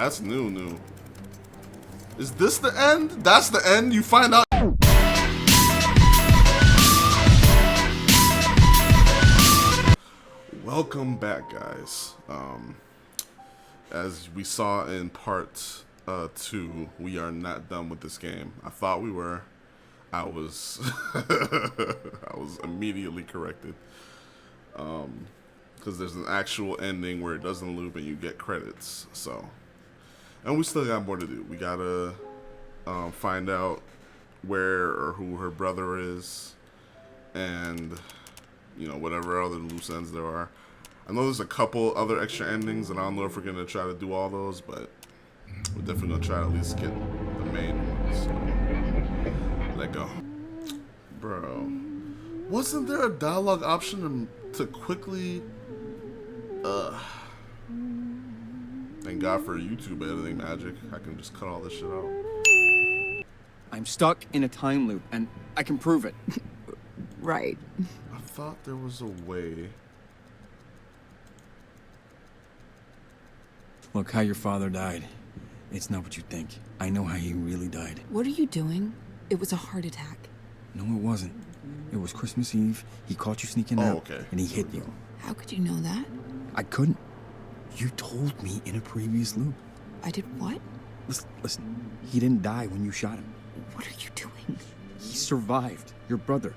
that's new. Is this the end? That's the end? You find out. Welcome back, guys. As we saw in part 2, we are not done with this game. I thought we were. I was I was immediately corrected. Because there's an actual ending where it doesn't loop and you get credits. So, and we still got more to do. We gotta find out where or who her brother is, and you know, whatever other loose ends there are. I know there's a couple other extra endings, and I don't know if we're gonna try to do all those, but we're definitely gonna try to at least get the main ones. So, let go, bro. Wasn't there a dialogue option to quickly? Thank God for YouTube editing magic. I can just cut all this shit out. I'm stuck in a time loop, and I can prove it. Right. I thought there was a way. Look, how your father died. It's not what you think. I know how he really died. What are you doing? It was a heart attack. No, it wasn't. It was Christmas Eve. He caught you sneaking out, okay. And he hit you. How could you know that? I couldn't. You told me in a previous loop. I did what? Listen, he didn't die when you shot him. What are you doing? He survived. Your brother,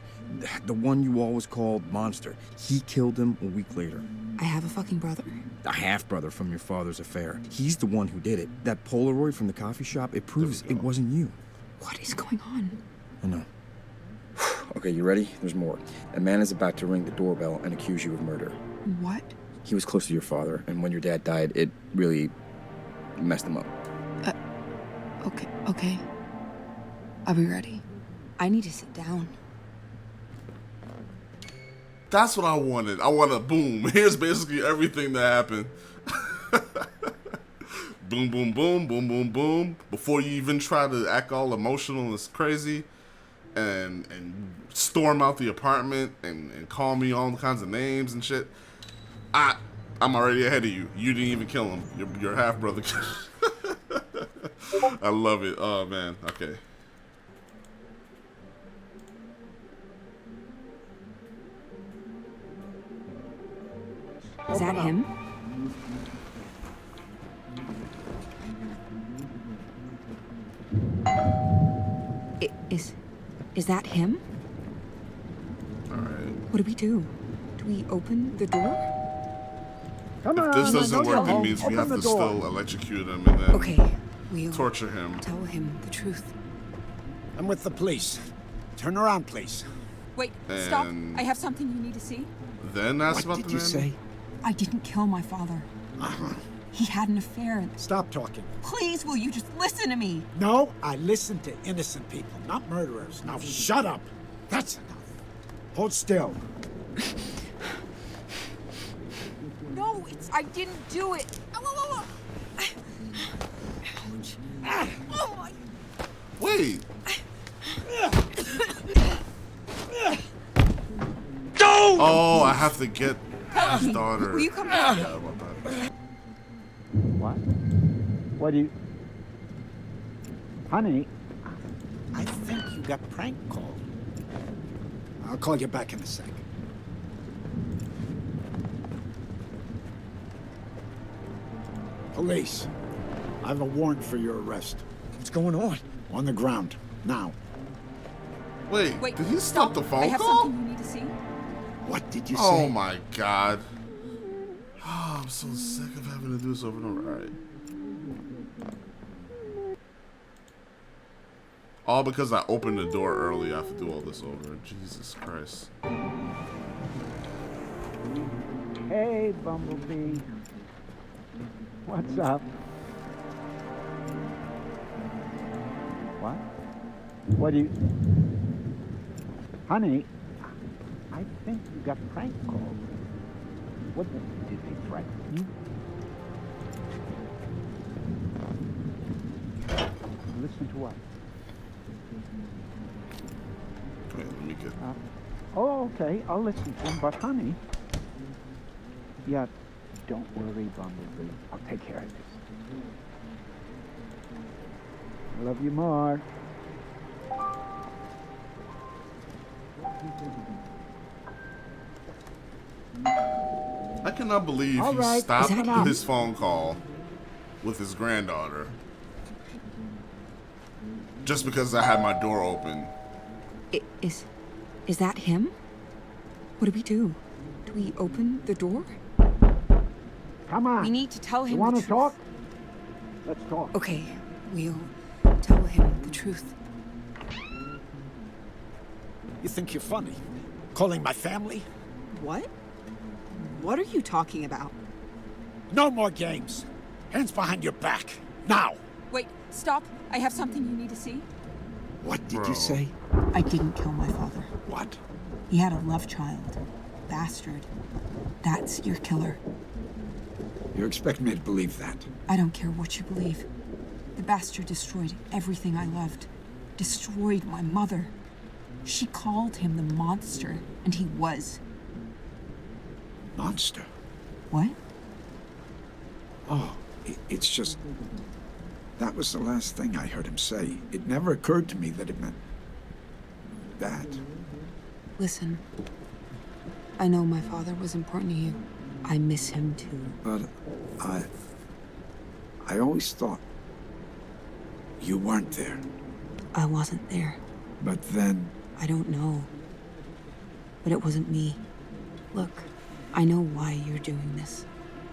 the one you always called Monster, he killed him a week later. I have a fucking brother? A half-brother from your father's affair. He's the one who did it. That Polaroid from the coffee shop, it proves it wasn't you. What is going on? I know. Okay, you ready? There's more. A man is about to ring the doorbell and accuse you of murder. What? He was close to your father, and when your dad died, it really messed him up. Okay. I'll be ready. I need to sit down. That's what I wanted. I want to boom. Here's basically everything that happened. Boom, boom, boom, boom, boom, boom. Before you even try to act all emotional and crazy and storm out the apartment and call me all kinds of names and shit. I'm already ahead of you. You didn't even kill him. Your half brother. I love it. Oh man. Okay. Is that him? Is that him? All right. What do we do? Do we open the door? If this doesn't work, it means we have to still electrocute him and then Okay, we'll torture him. tell him the truth. I'm with the police. Turn around, please. Wait, stop. And I have something you need to see. then ask What about did the you man. say? I didn't kill my father. He had an affair. Stop talking. Please, will you just listen to me? No, I listen to innocent people, not murderers. Now shut up. That's enough. Hold still. No, I didn't do it. Ouch. Oh my. Wait. Oh, I have to get his daughter. Will you come back? Yeah, about that. What? What do you... Honey, I think you got prank called. I'll call you back in a sec. Police, I have a warrant for your arrest. What's going on? On the ground, now. Wait, Wait, did he stop the I phone have call? something you need to see. What did you Oh say? my god. Oh, I'm so sick of having to do this over and over. Alright. All because I opened the door early. I have to do all this over. Jesus Christ. hey, Bumblebee. What's up? What? What do you... Honey, I think you got prank called. What did they threaten you? Listen to what? Wait, let me get... Oh, okay, I'll listen to him, but honey... Yeah, don't worry, Bumblebee. I'll take care of this. Love you more. I cannot believe All he right, stopped is that him? his phone call with his granddaughter just because I had my door open. Is that him? What do we do? Do we open the door? Come on. We need to tell him You want the to truth. talk? Let's talk. Okay, we'll tell him the truth. You think you're funny? Calling my family? What? What are you talking about? No more games. Hands behind your back. Now. Wait, stop. I have something you need to see. What did Bro. you say? I didn't kill my father. What? He had a love child. Bastard. That's your killer. You expect me to believe that? I don't care what you believe. The bastard destroyed everything I loved. Destroyed my mother. She called him the monster, and he was. Monster. What? Oh, it's just... That was the last thing I heard him say. It never occurred to me that it meant... that. Listen, I know my father was important to you. I miss him too. But I always thought you weren't there. I wasn't there. But then, I don't know. But it wasn't me. Look, I know why you're doing this.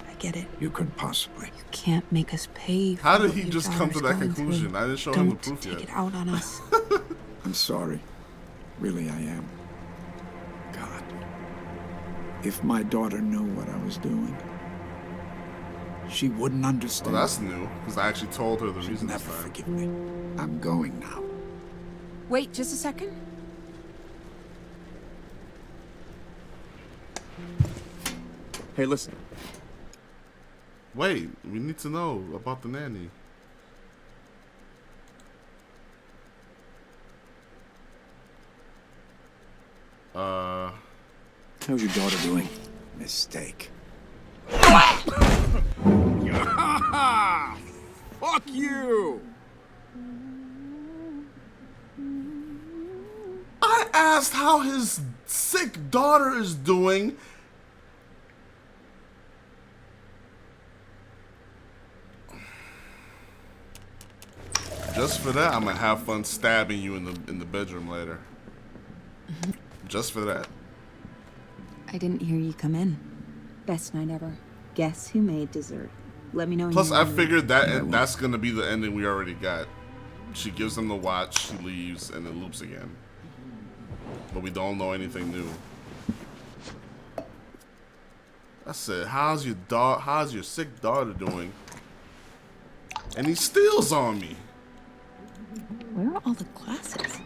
I get it. you couldn't possibly. You can't make us pay for How did what he your just come to daughter's that going conclusion? through. I didn't show Don't him the proof take yet. it out on us. I'm sorry. Really, I am. God. If my daughter knew what I was doing, she wouldn't Well, understand. that's new, because I actually told her the She'd reason this never time. forgive me. I'm going now. Wait, just a second. Hey, listen. Wait, we need to know about the nanny. How's your daughter doing? Mistake. Fuck you! I asked how his sick daughter is doing. Just for that, I'm gonna have fun stabbing you in the bedroom later. Just for that. I didn't hear you come in. Best night ever. Guess who made dessert? Let me know when Plus, you're I ready. figured that that's gonna be the ending we already got. She gives him the watch, she leaves, and it loops again. But we don't know anything new. I said, how's your sick daughter doing? And he steals on me. Where are all the glasses?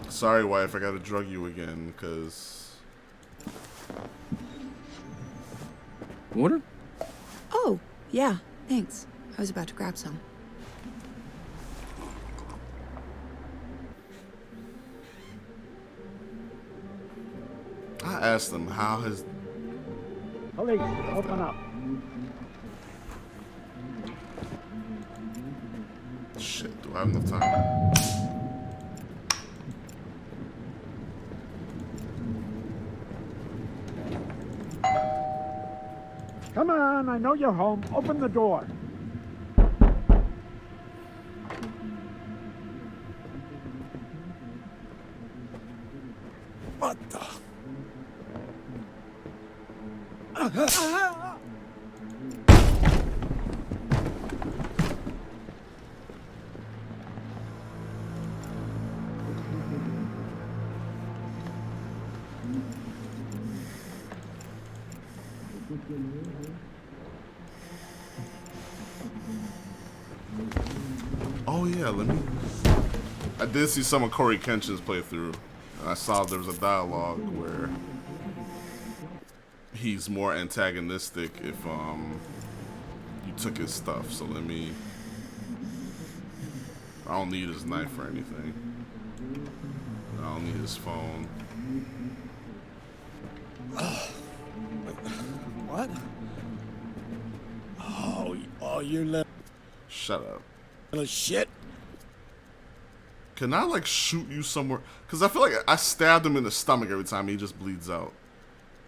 Sorry, wife, I gotta drug you again, cause Water? Oh, yeah, thanks. I was about to grab some. I asked him how his Police, open up. shit. Do I have enough time? Come on, I know you're home. Open the door. What the? Oh yeah, let me. I did see some of Corey Kenshin's playthrough, and I saw there was a dialogue where he's more antagonistic if you took his stuff. So let me. I don't need his knife or anything. I don't need his phone. What? Oh, you little... Shut up. Little shit. Can I, like, shoot you somewhere? Because I feel like I stabbed him in the stomach every time he just bleeds out.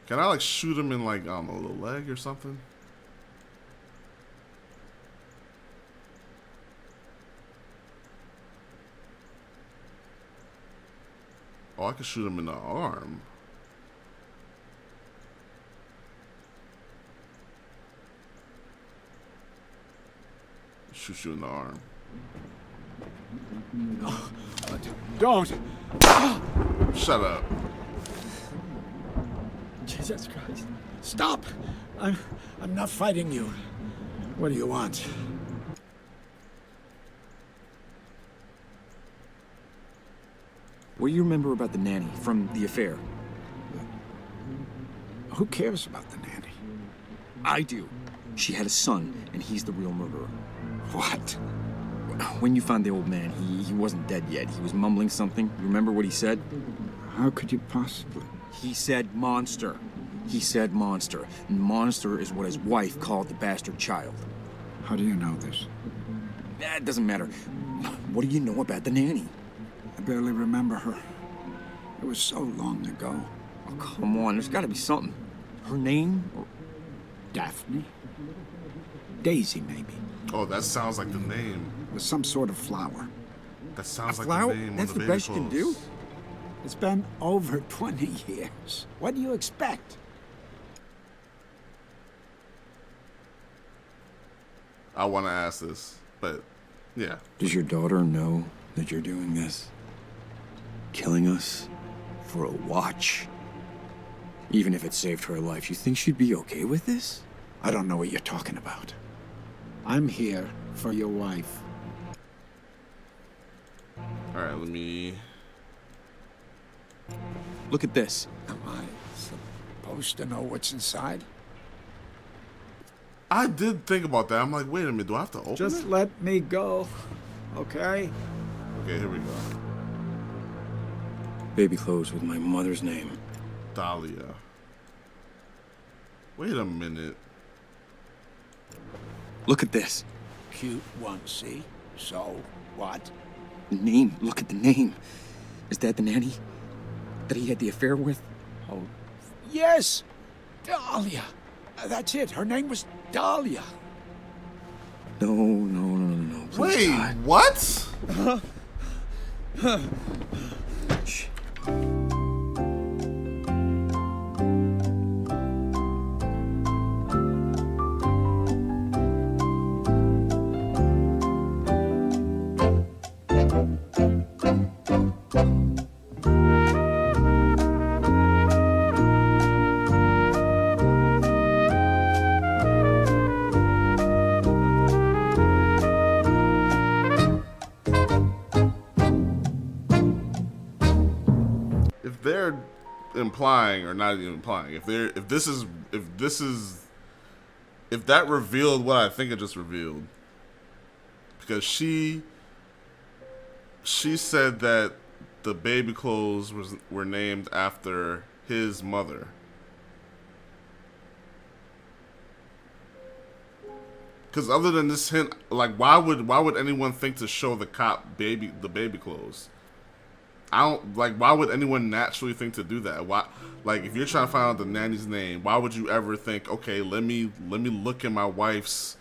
Can I, like, shoot him in, like, I don't know, the leg or something? Oh, I could shoot him in the arm. Shoot you in the arm. Don't. Shut up. Jesus Christ. Stop. I'm not fighting you. What do you want? What do you remember about the nanny from the affair? Who cares about the nanny? I do. She had a son, and he's the real murderer. What? When you found the old man, he wasn't dead yet. He was mumbling something. You remember what he said? How could you possibly? He said monster. He said monster. And monster is what his wife called the bastard child. How do you know this? It doesn't matter. What do you know about the nanny? I barely remember her. It was so long ago. Oh, come on, there's gotta be something. Her name? Daphne? Daisy, maybe. Oh, that sounds like the name. With some sort of flower. That sounds like Flower? the name That's of the the baby best you can clothes. do? It's been over 20 years. What do you expect? I want to ask this, but yeah. Does your daughter know that you're doing this? Killing us? For a watch? Even if it saved her life, you think she'd be okay with this? I don't know what you're talking about. I'm here for your wife. All right, let me. Look at this. Am I supposed to know what's inside? I did think about that. I'm like, wait a minute, do I have to open Just it? let me go, okay? Okay, here we go. Baby clothes with my mother's name. Dahlia. Wait a minute. Look at this. Cute one, see? So, what? The name. Look at the name. Is that the nanny that he had the affair with? Oh, yes! Dahlia! That's it. Her name was Dahlia. No. Please, Wait, God. what? Shh. If they're implying or not even implying, if that revealed what I think it just revealed, because she said that the baby clothes were named after his mother. Because other than this hint, like, why would anyone think to show the cop the baby clothes? I don't like. Why would anyone naturally think to do that? Why, like, if you're trying to find out the nanny's name, why would you ever think, okay, let me look in my wife's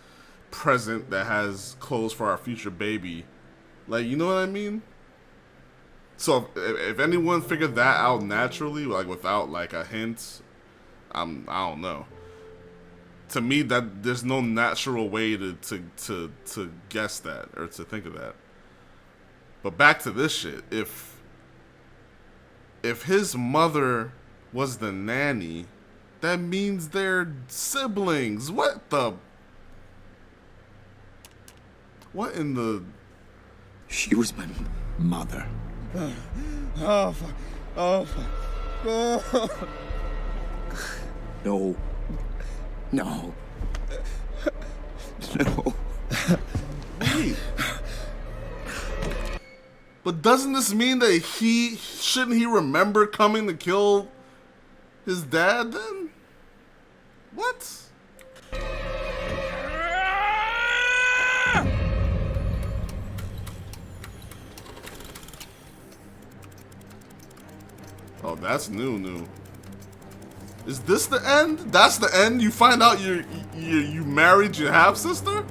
present that has clothes for our future baby? Like, you know what I mean? So if anyone figured that out naturally, like without like a hint, I don't know. To me, that there's no natural way to guess that or to think of that. But back to this shit. If his mother was the nanny, that means they're siblings. What in the... She was my Mother. Oh, fuck. Oh, fuck. Oh. No. No. No. Wait. But doesn't this mean that shouldn't he remember coming to kill his dad then? What? Oh, that's new. Is this the end? That's the end? You find out you married your half sister?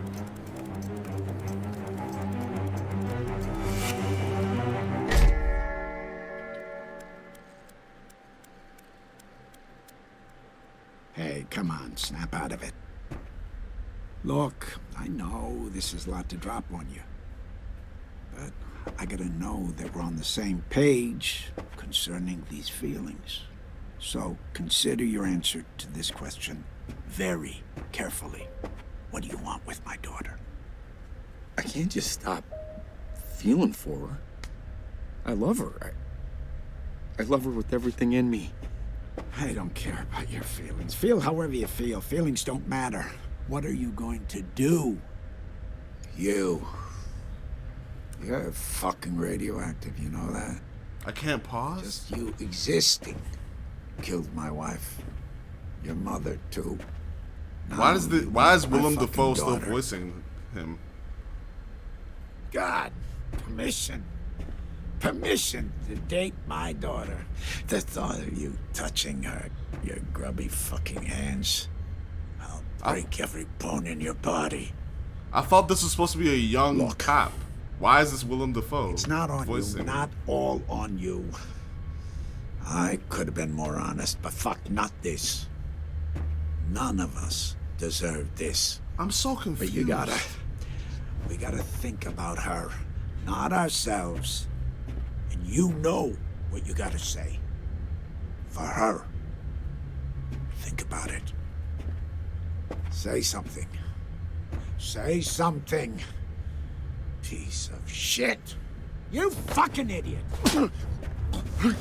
Hey, come on, snap out of it. Look, I know this is a lot to drop on you. But I gotta know that we're on the same page concerning these feelings. So consider your answer to this question very carefully. What do you want with my daughter? I can't just stop feeling for her. I love her. I love her with everything in me. I don't care about your feelings. Feel however you feel. Feelings don't matter. What are you going to do? You're fucking radioactive, you know that? I can't pause? Just you existing killed my wife. Your mother, too. Why is My Willem fucking Dafoe still daughter. voicing him? God, permission. Permission to date my daughter. The thought of you touching her, your grubby fucking hands. I'll break every bone in your body. I thought this was supposed to be a young Look. cop. Why is this Willem Dafoe? It's not on you, voicing him? not all on you. I could have been more honest, but fuck, not this. None of us deserve this. I'm so confused. But we gotta think about her, not ourselves. And you know what you gotta say. For her. Think about it. Say something. Say something. Piece of shit. You fucking idiot.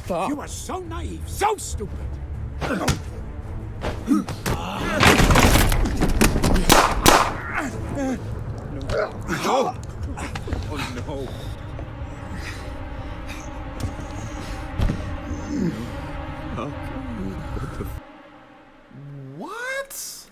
You are so naive, so stupid. Oh no. What?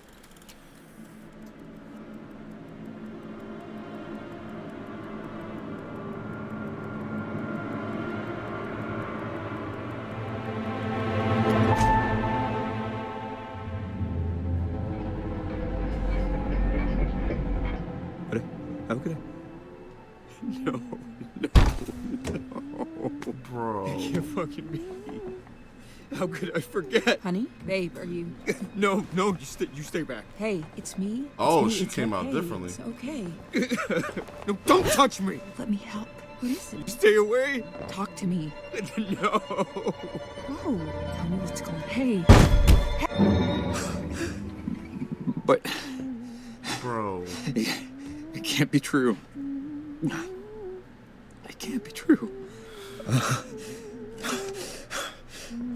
How could I? No. Bro. You fucking me. How could I forget? Honey? Babe, are you... No, you stay back. Hey, it's me. It's Oh, me. she It's came out okay. differently. It's okay. No, don't touch me. Let me help. What is it? Stay away. Talk to me. No. Whoa. Tell me what's going on. Hey. But Bro. it can't be true. It can't be true.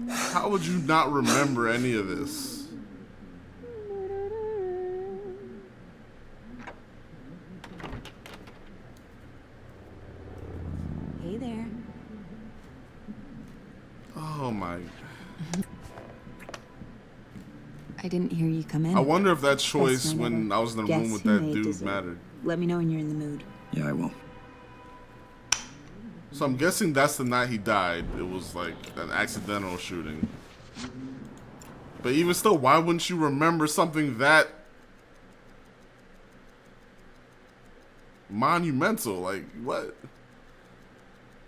How would you not remember any of this? Hey there. Oh my. I didn't hear you come in. I wonder if that choice Best night when ever. I was in the Guess room with who that made dude dessert? mattered. Let me know when you're in the mood. Yeah, I will. So I'm guessing that's the night he died. It was like an accidental shooting. But even still, why wouldn't you remember something that monumental? Like, what?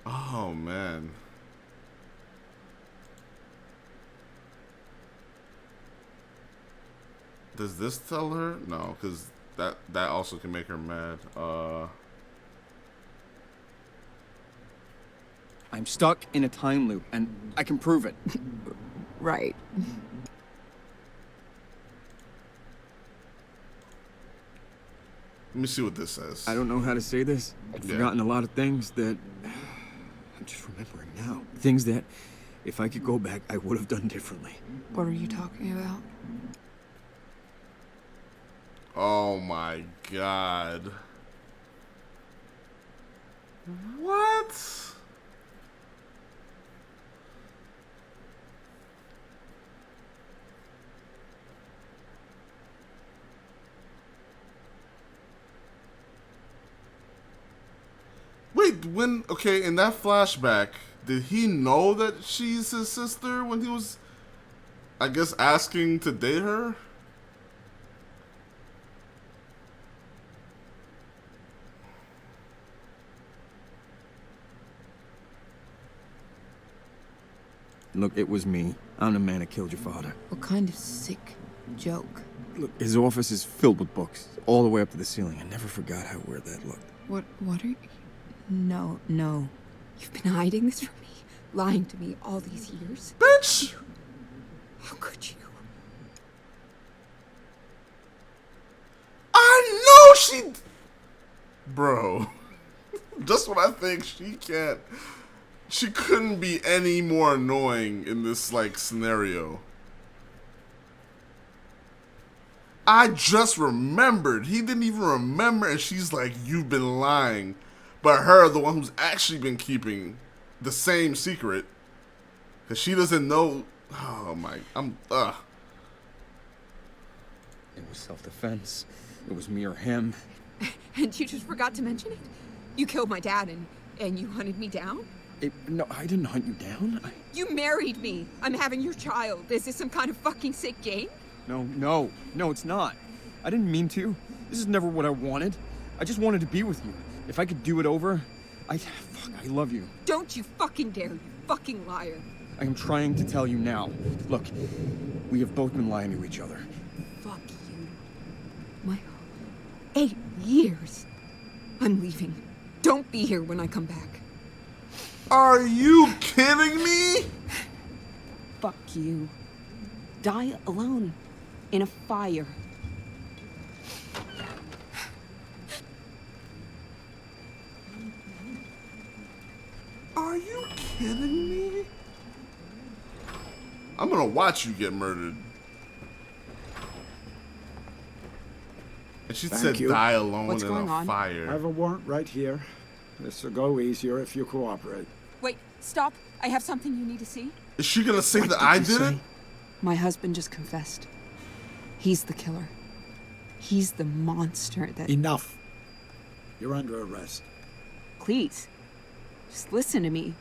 Oh, man. Does this tell her? No, because that also can make her mad. I'm stuck in a time loop, and I can prove it. Right. Let me see what this says. I don't know how to say this. I've Yeah. forgotten a lot of things that I'm just remembering now. Things that, if I could go back, I would have done differently. What are you talking about? Oh my god. What? Wait, when, okay, in that flashback, did he know that she's his sister when he was, I guess, asking to date her? Look, it was me. I'm the man that killed your father. What kind of sick joke? Look, his office is filled with books, all the way up to the ceiling. I never forgot how weird that looked. What are you... No. You've been hiding this from me? Lying to me all these years? Bitch! How could you? I know she... Bro. Just when I think she couldn't be any more annoying in this, like, scenario. I just remembered. He didn't even remember, and she's like, you've been lying. But her, the one who's actually been keeping the same secret, because she doesn't know. Oh my, It was self-defense. It was me or him. And you just forgot to mention it? You killed my dad and you hunted me down? No, I didn't hunt you down. You married me. I'm having your child. Is this some kind of fucking sick game? No, it's not. I didn't mean to. This is never what I wanted. I just wanted to be with you. If I could do it over, I love you. Don't you fucking dare, you fucking liar. I am trying to tell you now. Look, we have both been lying to each other. Fuck you. My 8 years. I'm leaving. Don't be here when I come back. Are you kidding me? Fuck you. Die alone. In a fire. Are you kidding me? I'm gonna watch you get murdered. And she Thank said you. die alone What's in going a on? I have fire. a warrant right here. This will go easier if you cooperate. Wait, stop. I have something you need to see. Is she gonna say What that did I you did it? say? My husband just confessed. He's the killer. He's the monster that... Enough. You're under arrest. Please. Just listen to me.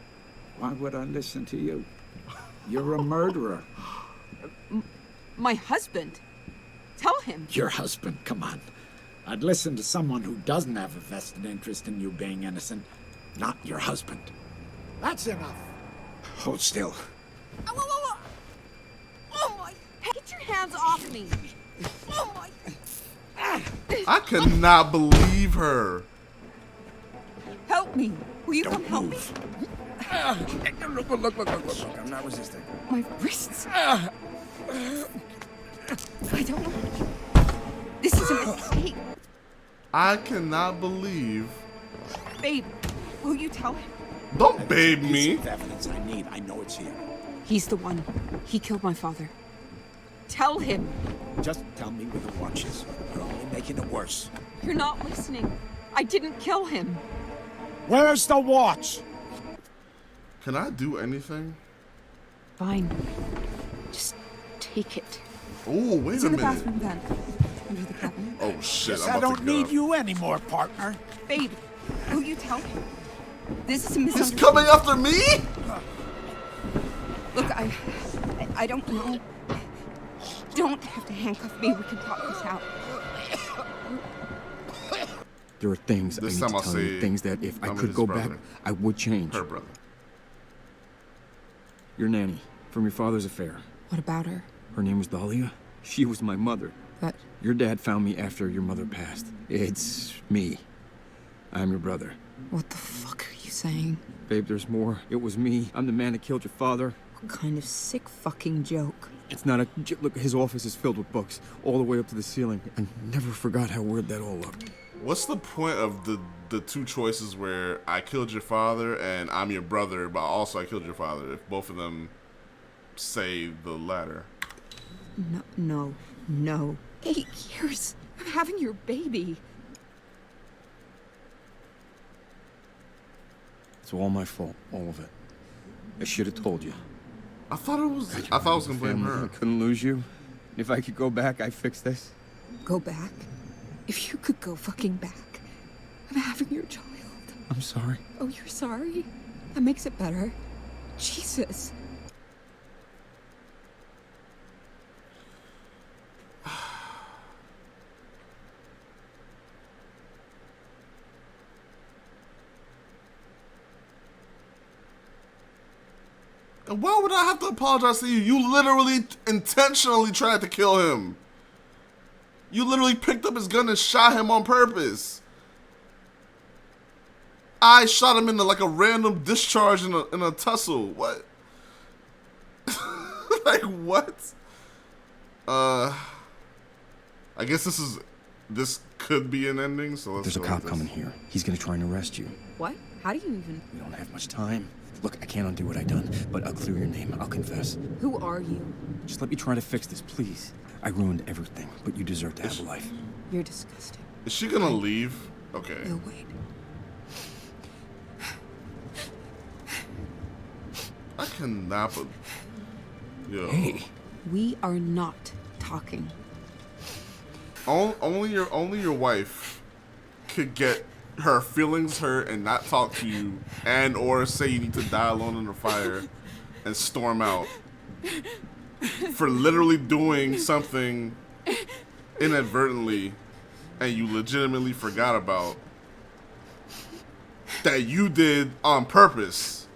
Why would I listen to you? You're a murderer. My husband. Tell him. Your husband, come on. I'd listen to someone who doesn't have a vested interest in you being innocent, not your husband. That's enough. Hold still. Oh my... Get your hands off me. Oh my... I cannot believe her. Help me. Will you come Don't help move. Look. I'm not resisting. me? My wrists. I don't know. This is a mistake. I cannot believe. Babe, will you tell him? Don't babe Piece me. of evidence I need. I know it's here. He's the one. He killed my father. Tell him. Just tell me where the watch is. You're only making it worse. You're not listening. I didn't kill him. Where's the watch? Can I do anything? Fine. Just take it. Oh, wait It's a in the minute. bathroom then. Under the cabinet. Oh shit! Guess I'm I about don't to get need up. you anymore, partner. Babe, will you tell him? This is a He's misunderstanding. coming after me? Look, I don't know. You don't have to handcuff me. We can talk this out. There are things This I need time to I'll tell you, say things that if I I'm could his go brother. back, I would change. Her brother. Your nanny, from your father's affair. What about her? Her name was Dahlia. She was my mother. But Your dad found me after your mother passed. It's me. I'm your brother. what the fuck are you saying? Babe, there's more. It was me. I'm the man that killed your father. What kind of sick fucking joke? It's not a... Look, his office is filled with books, all the way up to the ceiling. I never forgot how weird that all looked. What's the point of the two choices where I killed your father and I'm your brother, but also I killed your father, if both of them say the latter? No. 8 years. I'm having your baby. It's all my fault, all of it. I should have told you. I thought it was. I thought I was gonna blame Family, I her. couldn't lose you. If I could go back, I'd fix this. Go back? If you could go fucking back. I'm having your child. I'm sorry. Oh, you're sorry? That makes it better. Jesus. And why would I have to apologize to you? You literally intentionally tried to kill him. You literally picked up his gun and shot him on purpose. I shot him into like a random discharge in a tussle. What? Like what? I guess this could be an ending. So let's. There's a cop coming here. He's gonna try and arrest you. What? How do you even... We don't have much time. Look, I can't undo what I've done, but I'll clear your name. I'll confess. Who are you? Just let me try to fix this, please. I ruined everything, but you deserve to have a life. You're disgusting. Is she gonna leave? Okay. No, wait. I cannot. Yo. Hey. We are not talking. Only your wife could get her feelings hurt and not talk to you, and or say you need to die alone in the fire and storm out for literally doing something inadvertently and you legitimately forgot about that you did on purpose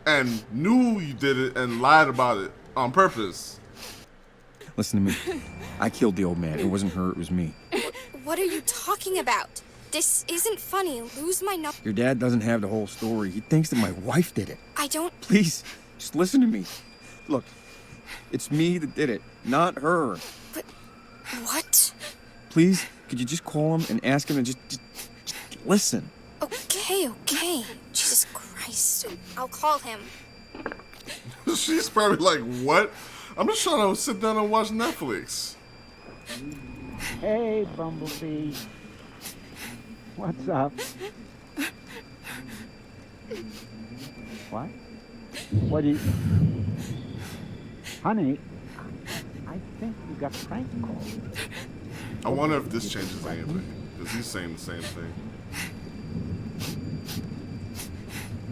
and knew you did it and lied about it on purpose. Listen to me. I killed the old man. It wasn't her, it was me. What are you talking about? This isn't funny. Lose my number. Your dad doesn't have the whole story. He thinks that my wife did it. I don't. Please, just listen to me. Look, it's me that did it, not her. But what? Please, could you just call him and ask him to just listen? Okay. Jesus Christ. I'll call him. She's probably like, what? I'm just trying to sit down and watch Netflix. Hey, Bumblebee. What's up? What? What do you... Honey, I think you got prank called. I wonder if this changes anything, because he's saying the same thing.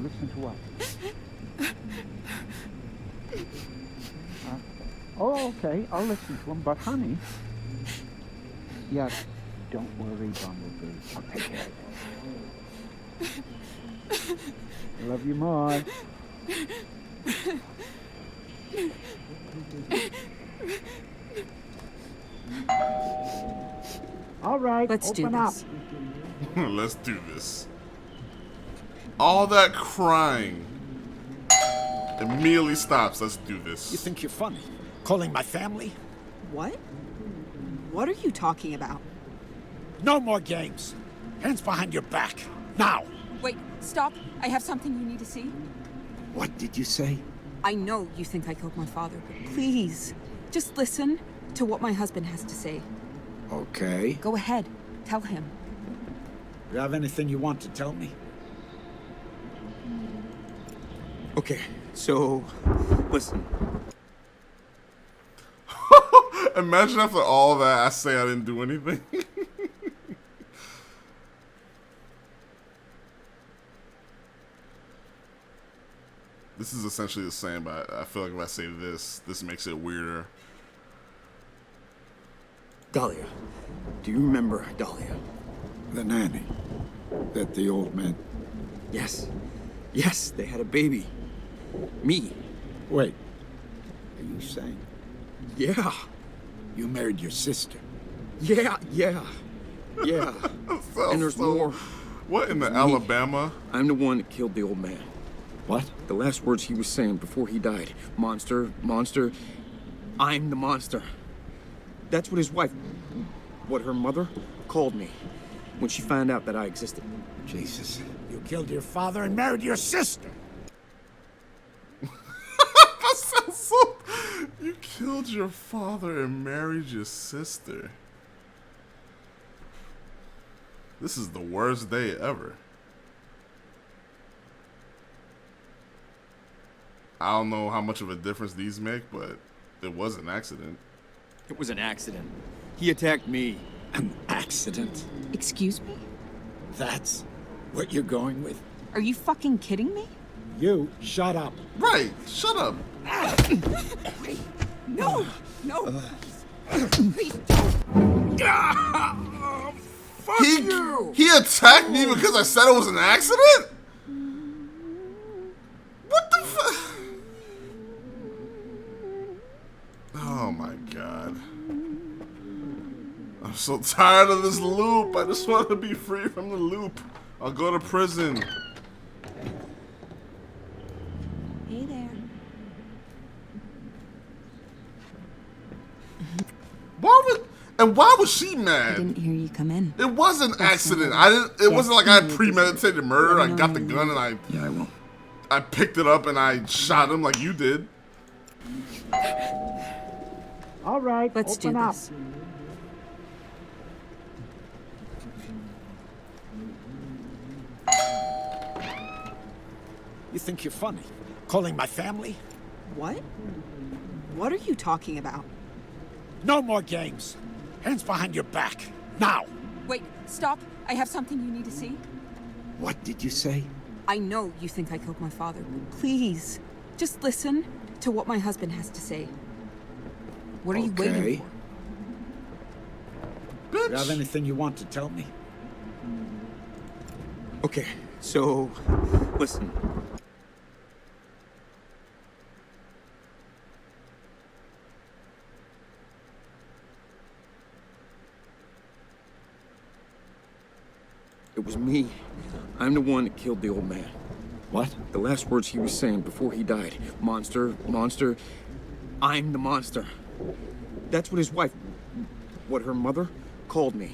Listen to what? Oh, okay, I'll listen to him, but honey... Yeah, don't worry, Bumblebee. I'll take care of it. I love you more. All right, Let's do open up. this. Let's do this. All that crying immediately stops. Let's do this. You think you're funny? Calling my family? What? What are you talking about? No more games. Hands behind your back. Now. Wait, stop. I have something you need to see. What did you say? I know you think I killed my father, but please, just listen to what my husband has to say. Okay. Go ahead. Tell him. You have anything you want to tell me? Okay, so, listen. Imagine after all that, I say I didn't do anything. This is essentially the same, but I feel like if I say this makes it weirder. Dahlia. Do you remember Dahlia? The nanny. That the old man... Yes. Yes, they had a baby. Me. Wait. Are you saying Yeah. you married your sister? Yeah. So- And there's so- more. What in the Me. Alabama? I'm the one that killed the old man. What? The last words he was saying before he died. Monster, monster. I'm the monster. That's what his wife, what her mother, called me when she found out that I existed. Jesus. You killed your father and married your sister. That sounds so... You killed your father and married your sister. This is the worst day ever. I don't know how much of a difference these make, but it was an accident. It was an accident. He attacked me. An accident? Excuse me? That's what you're going with? Are you fucking kidding me? You shut up. Right. Shut up. No! No! Please don't! Fuck you! He attacked me because I said it was an accident? What the fuck? Oh my god. I'm so tired of this loop. I just want to be free from the loop. I'll go to prison. Hey there. Why was she I mad? didn't hear you come in. It was an That's accident. not- It wasn't like I had Yes, premeditated murder. no, I no, got no, the no. gun and Yeah, I will. I picked it up and I shot him like you did. All right, Let's do open up. this. You think you're funny? Calling my family? What? What are you talking about? No more games. Hands behind your back. Now! Wait, stop. I have something you need to see. What did you say? I know you think I killed my father, but please, just listen to what my husband has to say. What are you waiting for? You have anything you want to tell me? Okay, so listen. It was me. I'm the one that killed the old man. What? The last words he was saying before he died. Monster, monster. I'm the monster. That's what his wife, what her mother, called me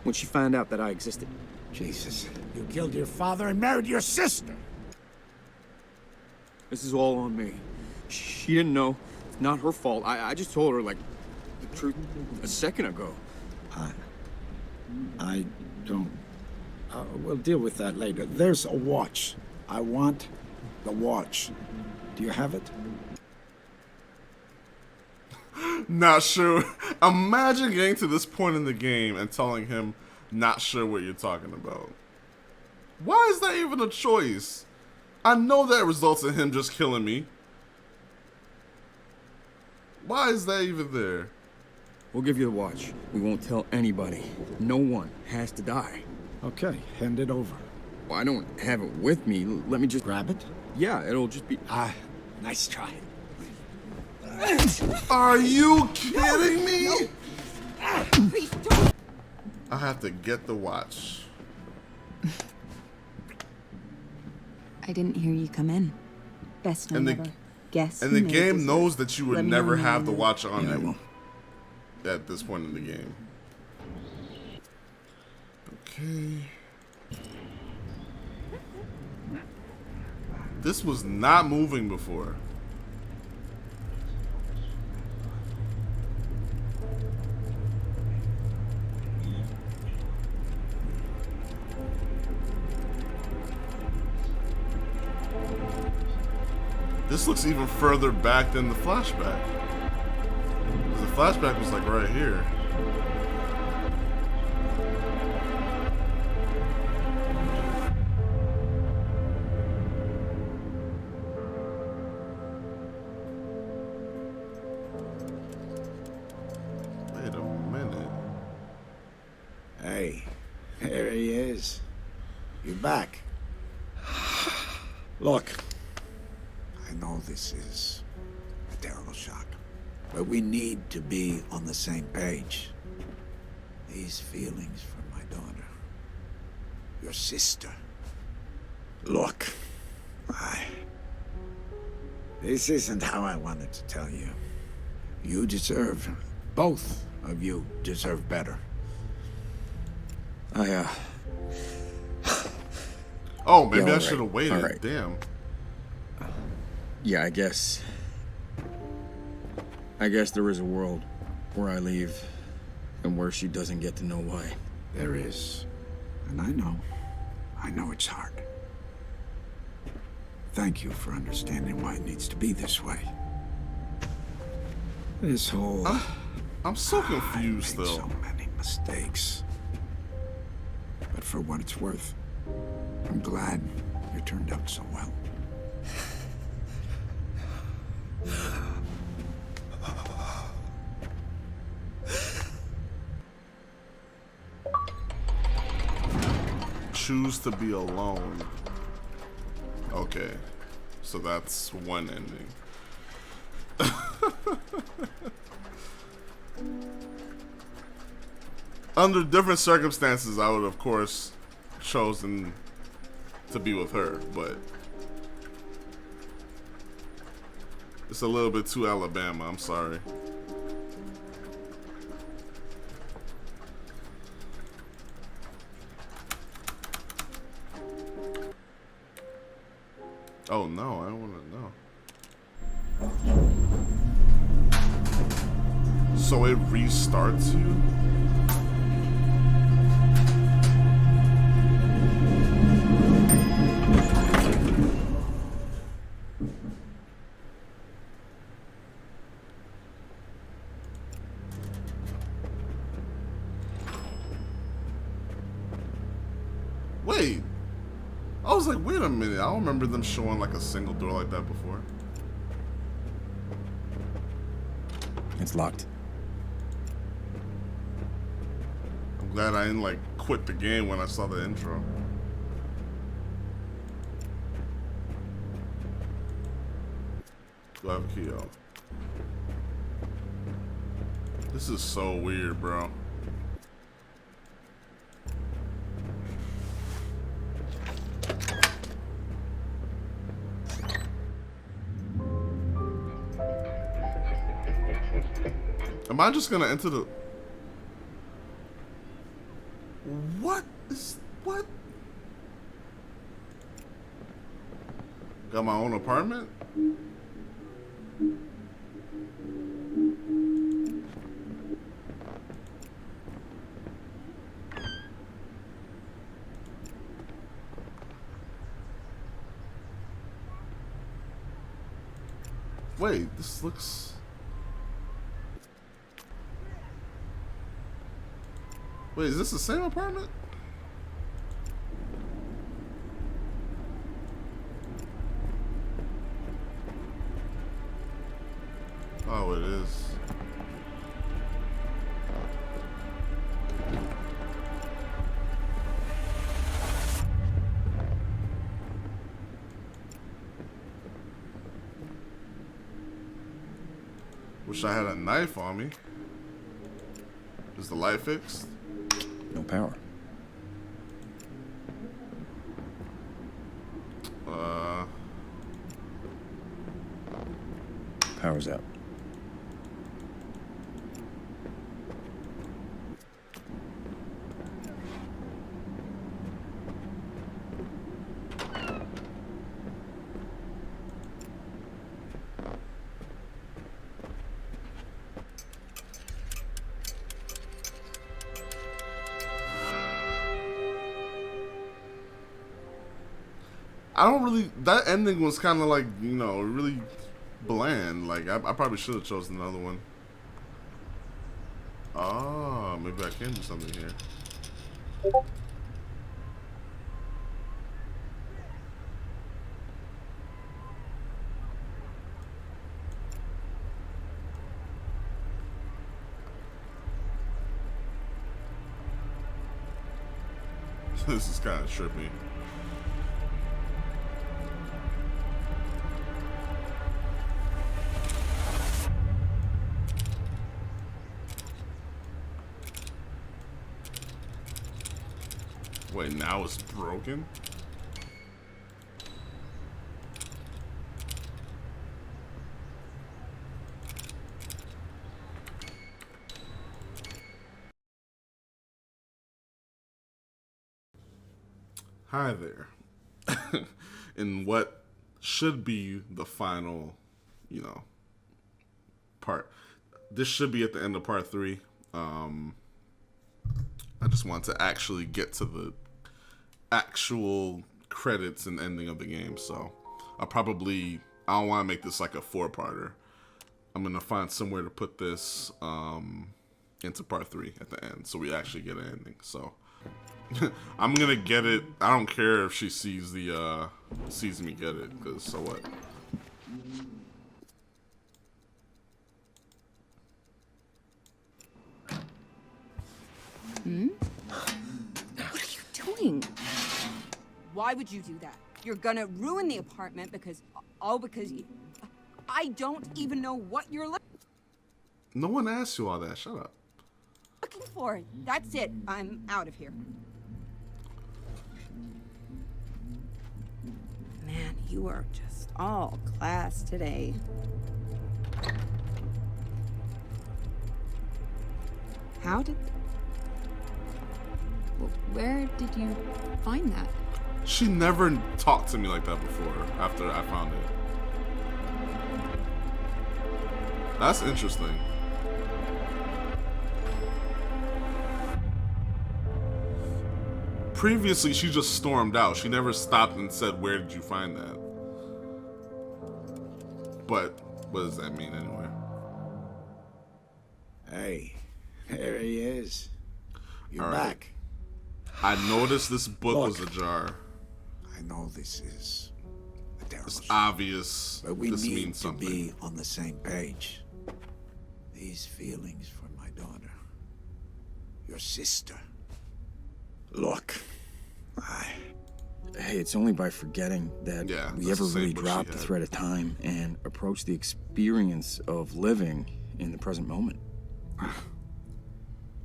when she found out that I existed. Jesus. You killed your father and married your sister. This is all on me. She didn't know. It's not her fault. I just told her, like, the truth a second ago. I don't... we'll deal with that later. There's a watch. I want the watch. Do you have it? Not sure. Imagine getting to this point in the game and telling him not sure what you're talking about. Why is that even a choice? I know that results in him just killing me. Why is that even there? We'll give you the watch. We won't tell anybody. No one has to die. Okay, hand it over. Well, I don't have it with me. Let me just... Grab it? Yeah, it'll just be... Nice try. Are you kidding me? Please don't! I have to get the watch. I didn't hear you come in. Best And time the- ever. Guess And who the made game this? knows that you would Let me know never when you're have the ready. watch on Yeah, I you will. at this point in the game. Okay. This was not moving before. This looks even further back than the flashback. 'Cause the flashback was like right here. Wait a minute. Hey, there he is. You back? Look, I know this is a terrible shock, but we need to be on the same page. These feelings for my daughter, your sister. Look, this isn't how I wanted to tell you. You deserve, both of you deserve better. Oh, maybe Yeah, I all should have right. waited. All right. Damn. Yeah, I guess there is a world where I leave and where she doesn't get to know why. There is. And I know it's hard. Thank you for understanding why it needs to be this way. This whole... I'm so I've confused made still. so many mistakes. But for what it's worth, I'm glad you turned out so well. choose to be alone. Okay, so that's one ending. Under different circumstances, I would of course chosen to be with her, but it's a little bit too Alabama. I'm sorry. Oh no, I don't want to know. So it restarts you? Wait. I was like, wait a minute. I don't remember them showing like a single door like that before. It's locked. I'm glad I didn't like quit the game when I saw the intro. Do I have a key out? This is so weird, bro. Am I just gonna enter the... What is... What? Got my own apartment? Wait, this looks... Wait, is this the same apartment? Oh, it is. Wish I had a knife on me. Is the light fixed? No power. Power's out. I don't really... That ending was kind of like, you know, really bland. Like, I probably should have chosen another one. Oh, maybe I can do something here. This is kind of trippy. Wait, now it's broken? Hi there. In what should be the final, you know, part. This should be at the end of part 3. I just want to actually get to the actual credits and ending of the game, so I don't want to make this like a 4-parter. I'm gonna find somewhere to put this into part 3 at the end, so we actually get an ending. So I'm gonna get it. I don't care if she sees me get it, because so what? What are you doing? Why would you do that? You're gonna ruin the apartment because you... I don't even know what you're No one asked you all that. Shut up. looking for. That's it. I'm out of here. Man, you are just all class today. How did... Where did you find that? She never talked to me like that before after I found it. That's interesting. Previously, she just stormed out. She never stopped and said, "Where did you find that?" But what does that mean anyway? Hey, there he is. You're All right. back. I noticed this book Look. was ajar. I know this is a terrible It's shit, obvious but we this need means to something. be on the same page. These feelings for my daughter, your sister. Look, Hey, it's only by forgetting that Yeah, we that's ever the same really book she drop the had. thread of time and approach the experience of living in the present moment.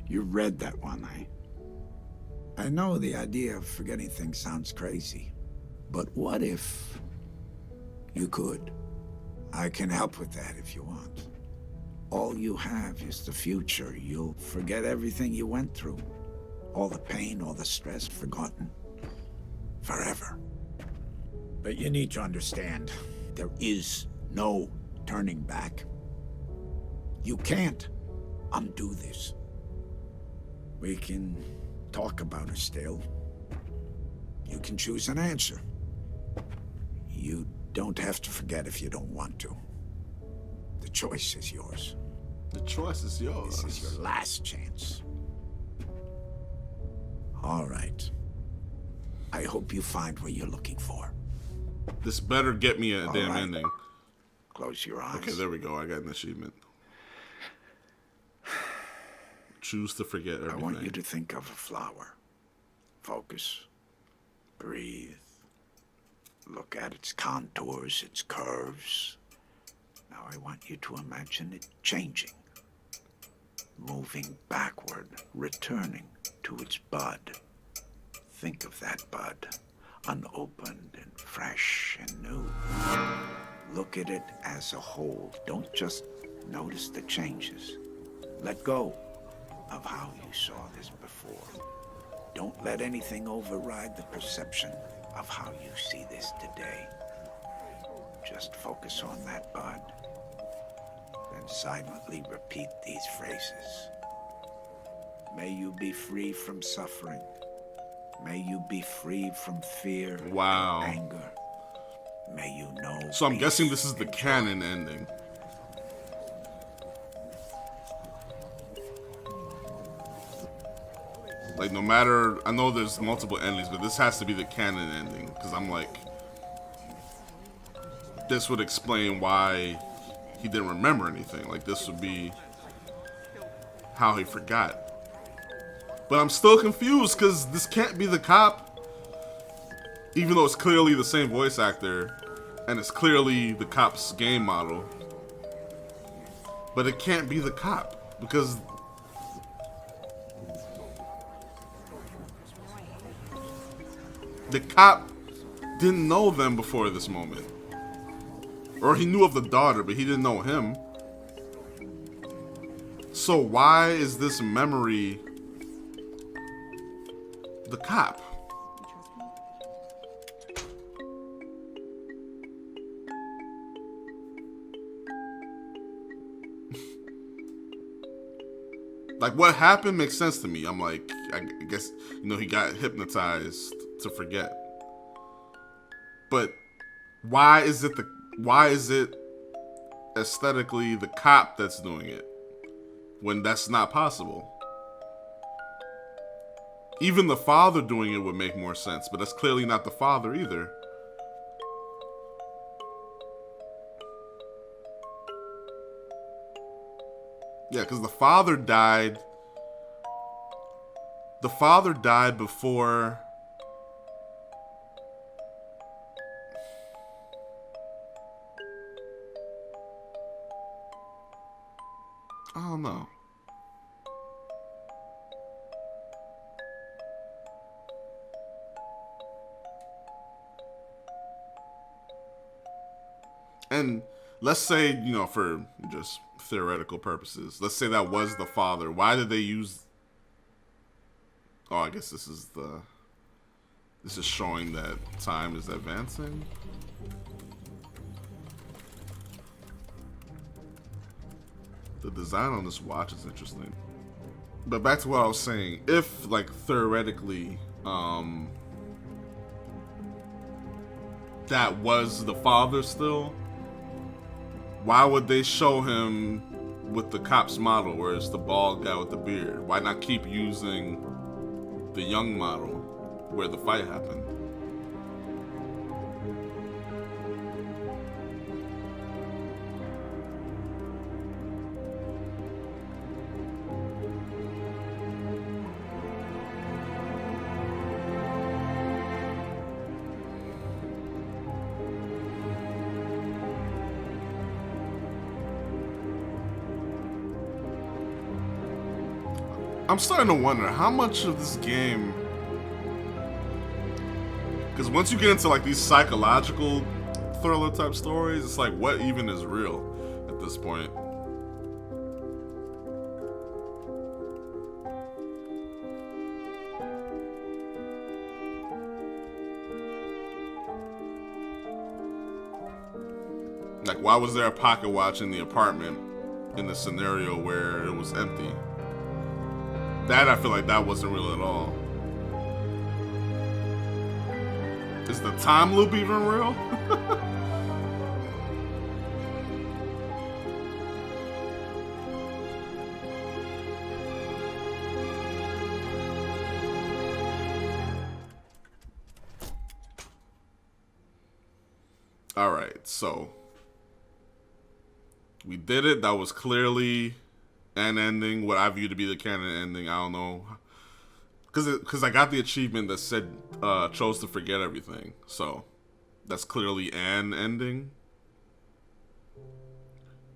You read that one, I know the idea of forgetting things sounds crazy, but what if you could? I can help with that if you want. All you have is the future. You'll forget everything you went through. All the pain, all the stress, forgotten. Forever. But you need to understand, there is no turning back. You can't undo this. We can talk about it still. You can choose an answer. You don't have to forget if you don't want to. The choice is yours. The choice is yours. This is your last chance. All right. I hope you find what you're looking for. This better get me a damn right. ending. Close your eyes. Okay, there we go. I got an achievement. Choose to forget everything. I want you to think of a flower. Focus. Breathe. Look at its contours, its curves. Now I want you to imagine it changing. Moving backward, returning to its bud. Think of that bud, unopened and fresh and new. Look at it as a whole. Don't just notice the changes. Let go of how you saw this before. Don't let anything override the perception of how you see this today. Just focus on that bud. Then silently repeat these phrases. May you be free from suffering. May you be free from fear Wow. and anger. May you know. So I'm peace guessing this is the and joy. canon ending. Like, no matter, I know there's multiple endings, but this has to be the canon ending, because I'm like, this would explain why he didn't remember anything. Like, this would be how he forgot. But I'm still confused, because this can't be the cop, even though it's clearly the same voice actor, and it's clearly the cop's game model. But it can't be the cop, because the cop didn't know them before this moment. Or he knew of the daughter, but he didn't know him. So why is this memory the cop? Like, what happened makes sense to me. I'm like, I guess, he got hypnotized to forget. But why is it aesthetically the cop that's doing it when that's not possible? Even the father doing it would make more sense, but that's clearly not the father either. Yeah, because the father died. The father died before I don't know. And let's say, you know, for just theoretical purposes, let's say that was the father. Why did they use... Oh, I guess this is showing that time is advancing. The design on this watch is interesting. But back to what I was saying, if, like, theoretically, that was the father still, why would they show him with the cop's model, where it's the bald guy with the beard? Why not keep using the young model where the fight happened? I'm starting to wonder how much of this game, because once you get into like these psychological thriller type stories, it's like what even is real at this point. Like, why was there a pocket watch in the apartment in the scenario where it was empty? That, I feel like that wasn't real at all. Is the time loop even real? Alright, so we did it. That was clearly an ending, what I view to be the canon ending. I don't know, because I got the achievement that said chose to forget everything, so that's clearly an ending.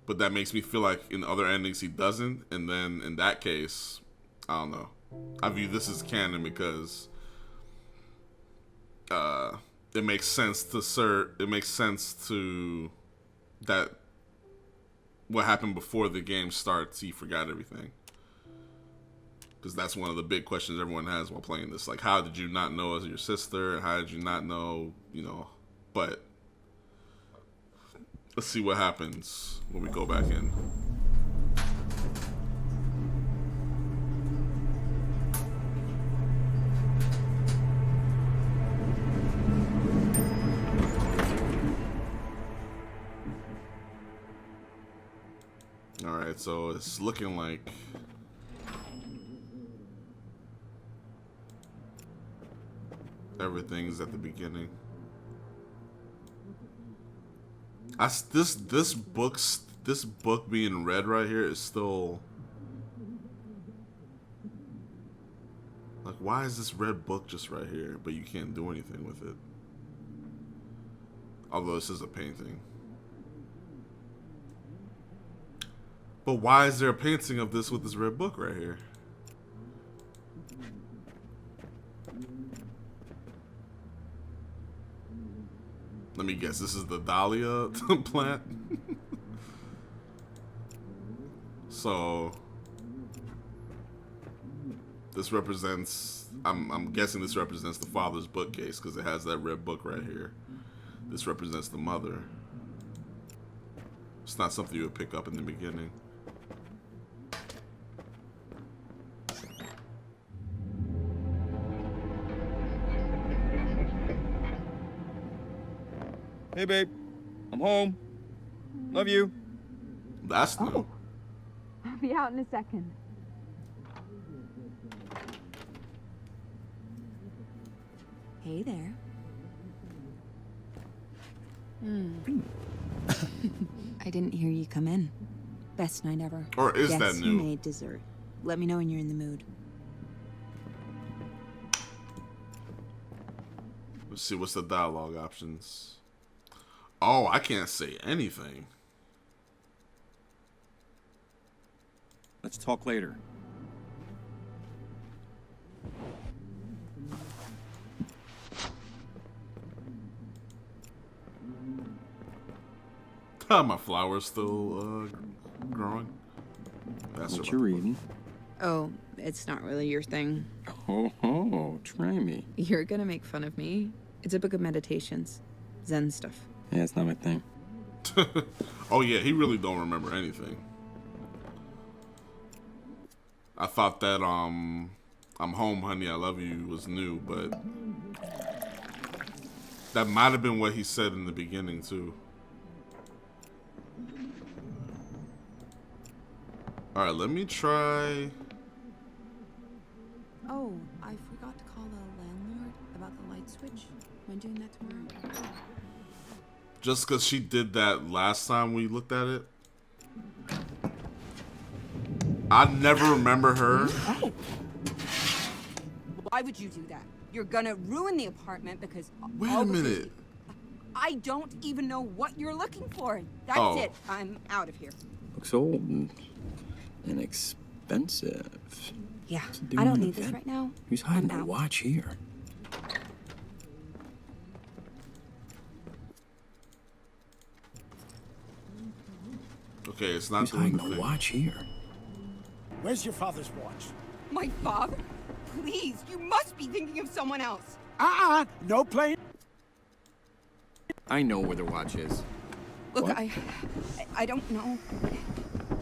But that makes me feel like in other endings he doesn't, and then in that case, I don't know. I view this as canon because it makes sense to that what happened before the game starts, he forgot everything. Because that's one of the big questions everyone has while playing this. Like, how did you not know as your sister? And how did you not know, you know? But let's see what happens when we go back in. Alright, so it's looking like everything's at the beginning. This book being read right here is still like, why is this red book just right here, but you can't do anything with it? Although this is a painting. But why is there a painting of this with this red book right here? Let me guess, this is the dahlia plant? So this represents, I'm guessing this represents the father's bookcase because it has that red book right here. This represents the mother. It's not something you would pick up in the beginning. Hey, babe. I'm home. Love you. That's new. Oh. I'll be out in a second. Hey there. I didn't hear you come in. Best night ever. Or is that Guess new? who made dessert? Let me know when you're in the mood. Let's see, what's the dialogue options? Oh, I can't say anything. Let's talk later. My flower's still growing. That's What you reading? Oh, it's not really your thing. Oh, try me. You're gonna make fun of me. It's a book of meditations. Zen stuff. Yeah, it's not my thing. Oh yeah, he really don't remember anything. I thought that I'm home, honey, I love you was new, but that might have been what he said in the beginning too. All right, let me try. Oh, I forgot to call the landlord about the light switch. Am I doing that tomorrow? Just because she did that last time we looked at it. I never remember her. Why would you do that? You're gonna ruin the apartment because... Wait a minute. I don't even know what you're looking for. That's Oh. it. I'm out of here. Looks old and expensive. Yeah, What's it doing I don't in need the this vent? right now. Who's hiding I'm a out. watch here? Okay, it's not Who's doing hiding the a thing. watch here? Where's your father's watch? My father? Please, you must be thinking of someone else. No playing. I know where the watch is. Look, What? I don't know.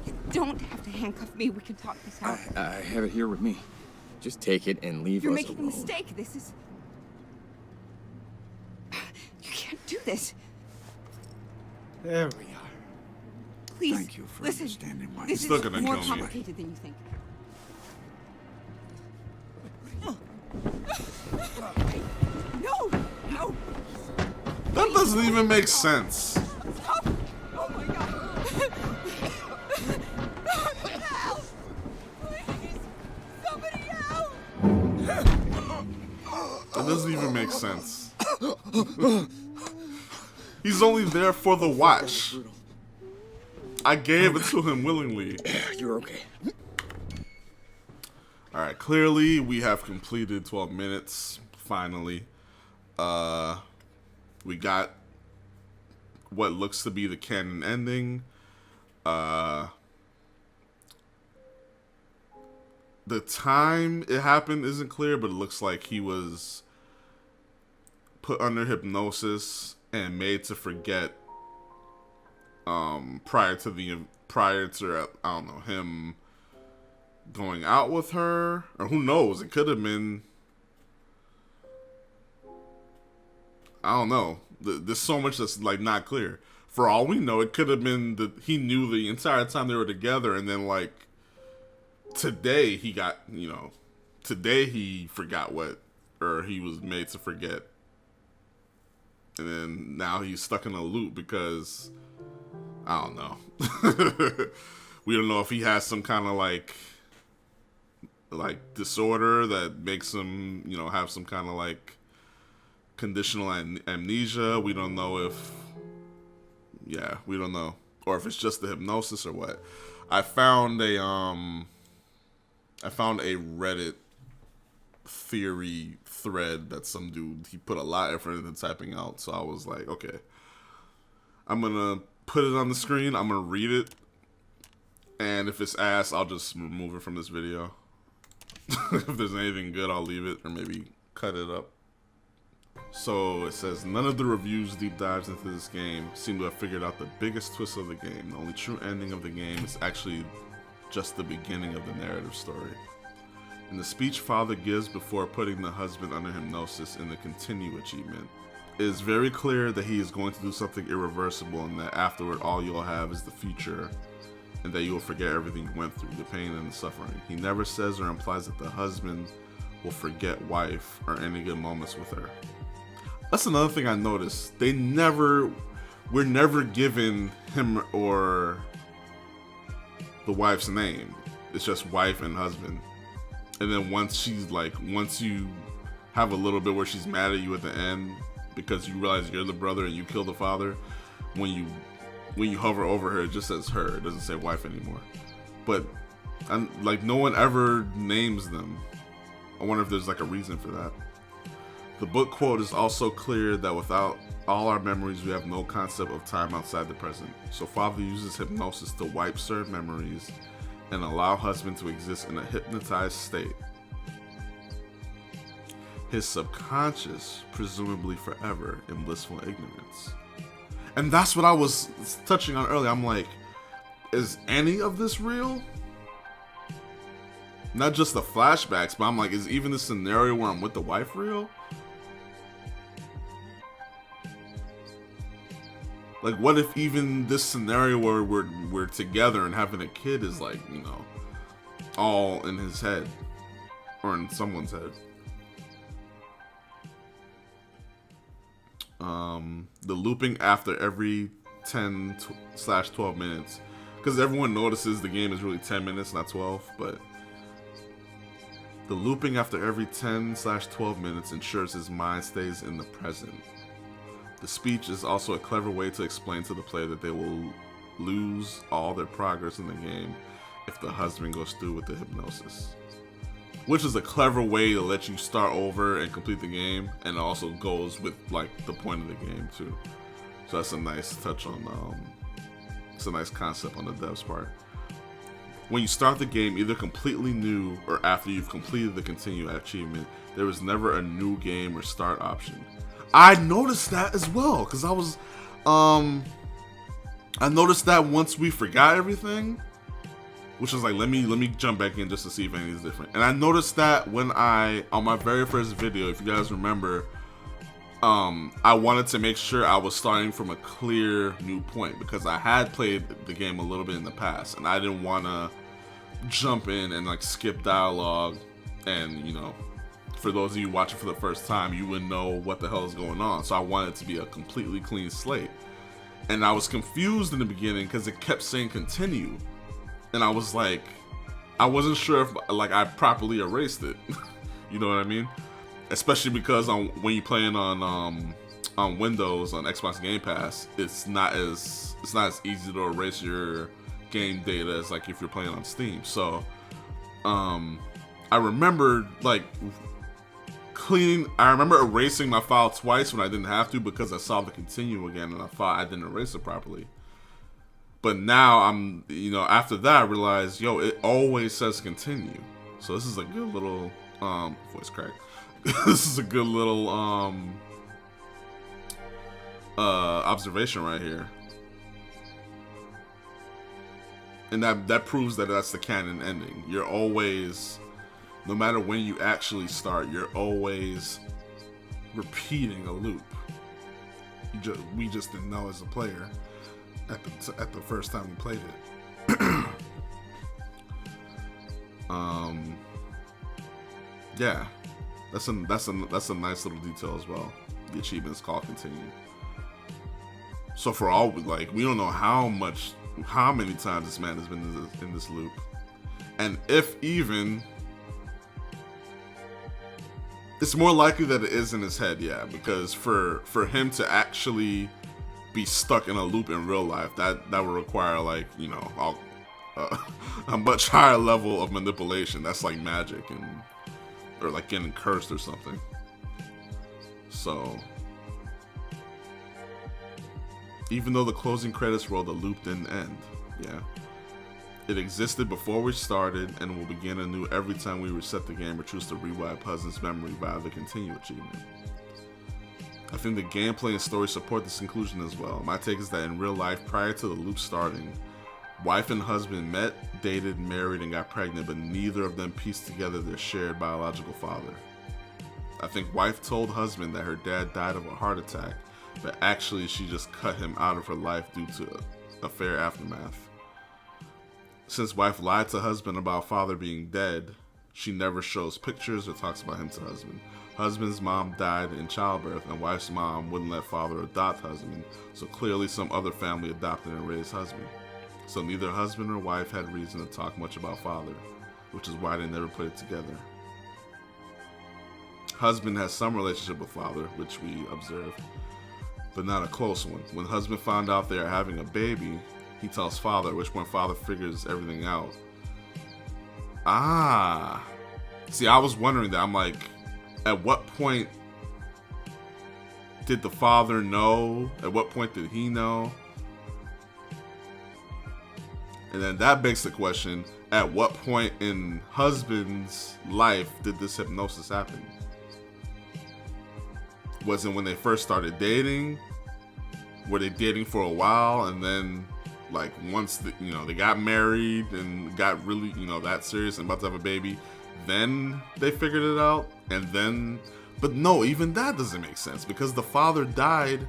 You don't have to handcuff me. We can talk this out. I have it here with me. Just take it and leave You're us making a alone. mistake. This is... You can't do this. There we are. Please, Thank you for listen. understanding why. This Still is gonna more kill me. complicated than you think. No! No! That doesn't even make sense. Stop! Oh my god! Help! Please! Somebody help! That doesn't even make sense. He's only there for the watch. I gave it to him willingly. You're okay. All right, clearly we have completed 12 minutes, finally. We got what looks to be the canon ending. The time it happened isn't clear, but it looks like he was put under hypnosis and made to forget prior to I don't know, him going out with her, or who knows, it could have been, I don't know, there's so much that's like not clear. For all we know, it could have been that he knew the entire time they were together, and then like today he got, today he forgot or he was made to forget, and then now he's stuck in a loop because I don't know. We don't know if he has some kind of like disorder that makes him, have some kind of like conditional amnesia. We don't know if, we don't know, or if it's just the hypnosis or what. I found a Reddit theory thread that some dude, he put a lot of effort into typing out. So I was like, okay, I'm gonna put it on the screen. I'm gonna read it, and if it's ass, I'll just remove it from this video. If there's anything good, I'll leave it or maybe cut it up. So it says, none of the reviews deep dives into this game seem to have figured out the biggest twist of the game. The only true ending of the game is actually just the beginning of the narrative story. In the speech father gives before putting the husband under hypnosis in the continue achievement, it is very clear that he is going to do something irreversible, and that afterward all you'll have is the future, and that you will forget everything you went through, the pain and the suffering. He never says or implies that the husband will forget wife or any good moments with her. That's another thing I noticed. We're never given him or the wife's name. It's just wife and husband. And then once you have a little bit where she's mad at you at the end because you realize you're the brother and you killed the father, when you hover over her, it just says her. It doesn't say wife anymore. But And like no one ever names them. I wonder if there's like a reason for that. The book quote is also clear that without all our memories, we have no concept of time outside the present. So father uses hypnosis to wipe certain memories and allow husband to exist in a hypnotized state. His subconscious, presumably forever, in blissful ignorance. And that's what I was touching on earlier. I'm like, is any of this real? Not just the flashbacks, but I'm like, is even the scenario where I'm with the wife real? Like, what if even this scenario where we're together and having a kid is like, you know, all in his head or in someone's head? The looping after every 10/12 minutes, because everyone notices the game is really 10 minutes, not 12, but the looping after every 10/12 minutes ensures his mind stays in the present. The speech is also a clever way to explain to the player that they will lose all their progress in the game if the husband goes through with the hypnosis. Which is a clever way to let you start over and complete the game, and it also goes with like the point of the game too. So that's a nice touch on, it's a nice concept on the devs part. When you start the game, either completely new or after you've completed the continue achievement, there is never a new game or start option. I noticed that as well, because I was, I noticed that once we forgot everything, which was like, let me jump back in just to see if anything's different. And I noticed that when on my very first video, if you guys remember, I wanted to make sure I was starting from a clear new point, because I had played the game a little bit in the past, and I didn't want to jump in and like skip dialogue, and you know, for those of you watching for the first time, you wouldn't know what the hell is going on. So I wanted it to be a completely clean slate. And I was confused in the beginning because it kept saying continue. And I was like, I wasn't sure if like I properly erased it. You know what I mean? Especially because when you're playing on Windows, on Xbox Game Pass, it's not as easy to erase your game data as like if you're playing on Steam. So I remember like I remember erasing my file twice when I didn't have to, because I saw the continue again and I thought I didn't erase it properly. But now I'm, you know, after that I realized, yo, it always says continue. So this is a good little voice crack. This is a good little observation right here. And that proves that that's the canon ending. You're always, no matter when you actually start, you're always repeating a loop. We just didn't know as a player at the first time we played it. Yeah, that's a nice little detail as well. The achievement is called continue. So for all, like, we don't know how many times this man has been in this loop, and if even, it's more likely that it is in his head, yeah, because for him to actually be stuck in a loop in real life, that would require, like, you know, a much higher level of manipulation. That's like magic, or like getting cursed or something. So even though the closing credits roll, the loop didn't end. Yeah, it existed before we started and will begin anew every time we reset the game or choose to rewipe husband's memory via the continue achievement. I think the gameplay and story support this conclusion as well. My take is that in real life, prior to the loop starting, wife and husband met, dated, married, and got pregnant, but neither of them pieced together their shared biological father. I think wife told husband that her dad died of a heart attack, but actually she just cut him out of her life due to affair aftermath. Since wife lied to husband about father being dead, she never shows pictures or talks about him to husband. Husband's mom died in childbirth, and wife's mom wouldn't let father adopt husband, so clearly some other family adopted and raised husband. So neither husband or wife had reason to talk much about father, which is why they never put it together. Husband has some relationship with father, which we observed, but not a close one. When husband found out they are having a baby, he tells father, which when father figures everything out, Ah. See, I was wondering that. I'm like, at what point did the father know? At what point did he know? And then that begs the question, at what point in husband's life did this hypnosis happen? Was it when they first started dating? Were they dating for a while, and then like once they got married and got really that serious and about to have a baby, then they figured it out? And then, but no, even that doesn't make sense, because the father died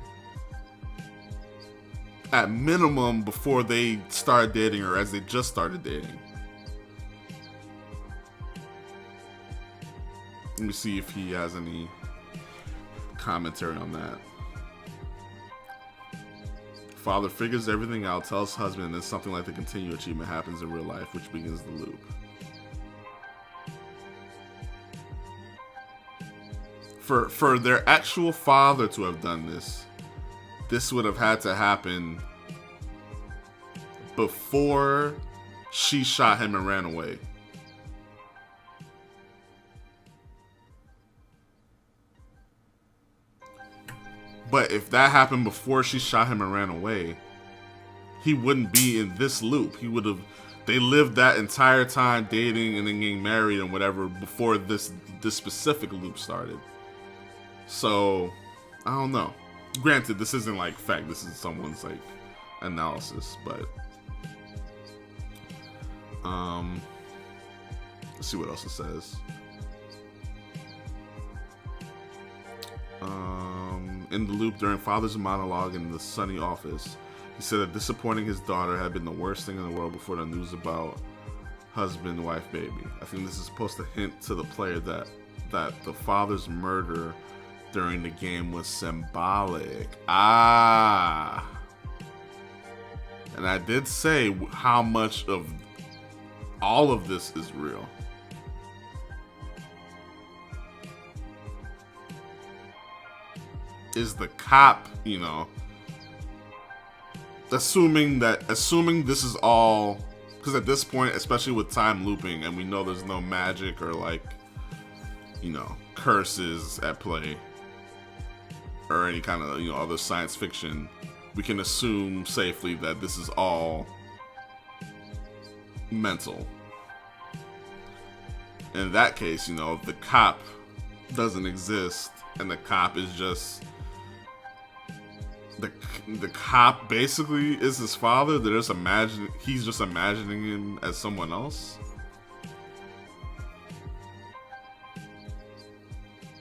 at minimum before they started dating, or as they just started dating. Let me see if he has any commentary on that. Father figures everything out, tells husband, and then something like the continued achievement happens in real life, which begins the loop. For their actual father to have done this would have had to happen before she shot him and ran away. But if that happened before she shot him and ran away, he wouldn't be in this loop. They lived that entire time dating and then getting married and whatever before this specific loop started. So, I don't know. Granted, this isn't like fact. This is someone's like analysis, but let's see what else it says. In the loop during father's monologue in the sunny office, he said that disappointing his daughter had been the worst thing in the world before the news about husband, wife, baby. I think this is supposed to hint to the player that the father's murder during the game was symbolic. Ah. And I did say how much of all of this is real. Is the cop, assuming this is all, because at this point, especially with time looping, and we know there's no magic or like, curses at play or any kind of, other science fiction, we can assume safely that this is all mental. In that case, the cop doesn't exist, and the cop is just the cop basically is his father. He's just imagining him as someone else.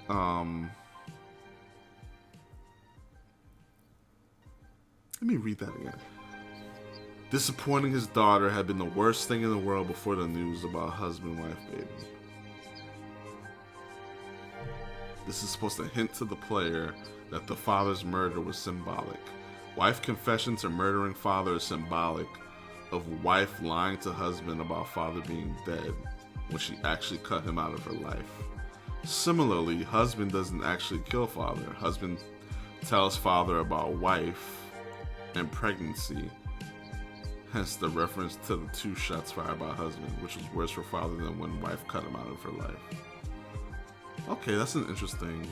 Let me read that again. Disappointing his daughter had been the worst thing in the world before the news about husband, wife, baby. This is supposed to hint to the player that the father's murder was symbolic. Wife confession to murdering father is symbolic of wife lying to husband about father being dead when she actually cut him out of her life. Similarly, husband doesn't actually kill father. Husband tells father about wife and pregnancy. Hence the reference to the 2 shots fired by husband, which was worse for father than when wife cut him out of her life. Okay, that's an interesting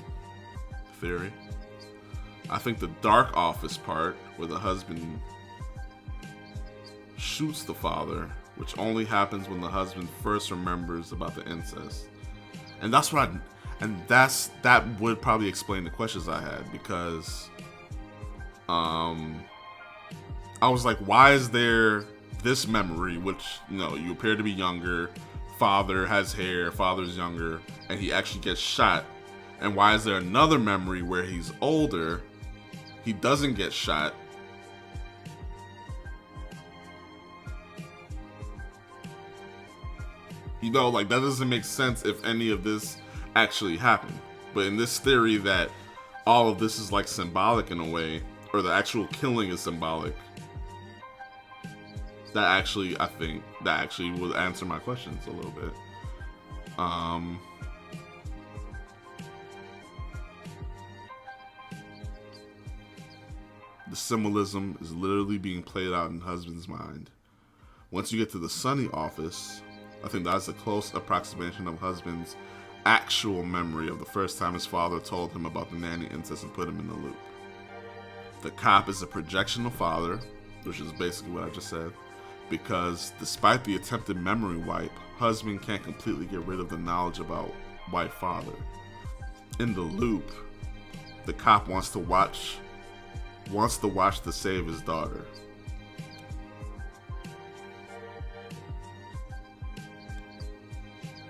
theory. I think the dark office part, where the husband shoots the father, which only happens when the husband first remembers about the incest. And that would probably explain the questions I had, because I was like, why is there this memory, which, you appear to be younger, father has hair, father's younger, and he actually gets shot? And why is there another memory where he's older, he doesn't get shot, like that doesn't make sense if any of this actually happened. But in this theory that all of this is like symbolic in a way, or the actual killing is symbolic, I think that actually would answer my questions a little bit. The symbolism is literally being played out in husband's mind. Once you get to the sunny office, I think that's a close approximation of husband's actual memory of the first time his father told him about the nanny incest and put him in the loop. The cop is a projection of father, which is basically what I just said, because despite the attempted memory wipe, husband can't completely get rid of the knowledge about wife father. In the loop, the cop wants to watch to save his daughter.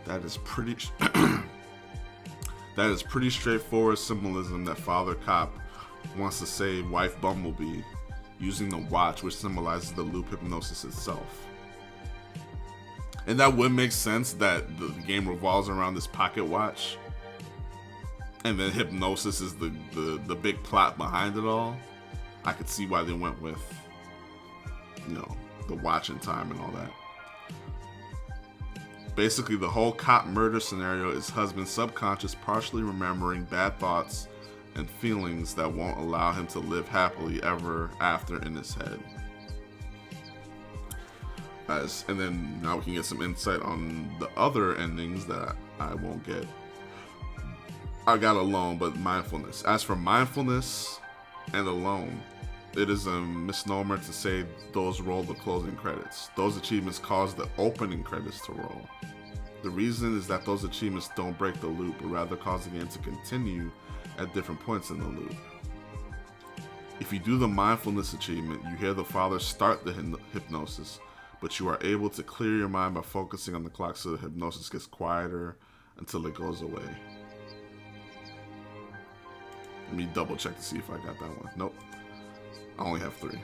That is pretty that is pretty straightforward symbolism that Father Cop wants to save wife Bumblebee using the watch, which symbolizes the loop hypnosis itself. And that would make sense that the game revolves around this pocket watch, and then hypnosis is the big plot behind it all. I could see why they went with, the watch in time and all that. Basically, the whole cop murder scenario is husband's subconscious partially remembering bad thoughts and feelings that won't allow him to live happily ever after in his head. And then now we can get some insight on the other endings that I won't get. I got alone, but mindfulness. As for mindfulness and alone, it is a misnomer to say those roll the closing credits. Those achievements cause the opening credits to roll. The reason is that those achievements don't break the loop, but rather cause the game to continue at different points in the loop. If you do the mindfulness achievement, you hear the father start the hypnosis, but you are able to clear your mind by focusing on the clock so the hypnosis gets quieter until it goes away. Let me double check to see if I got that one. Nope. I only have 3.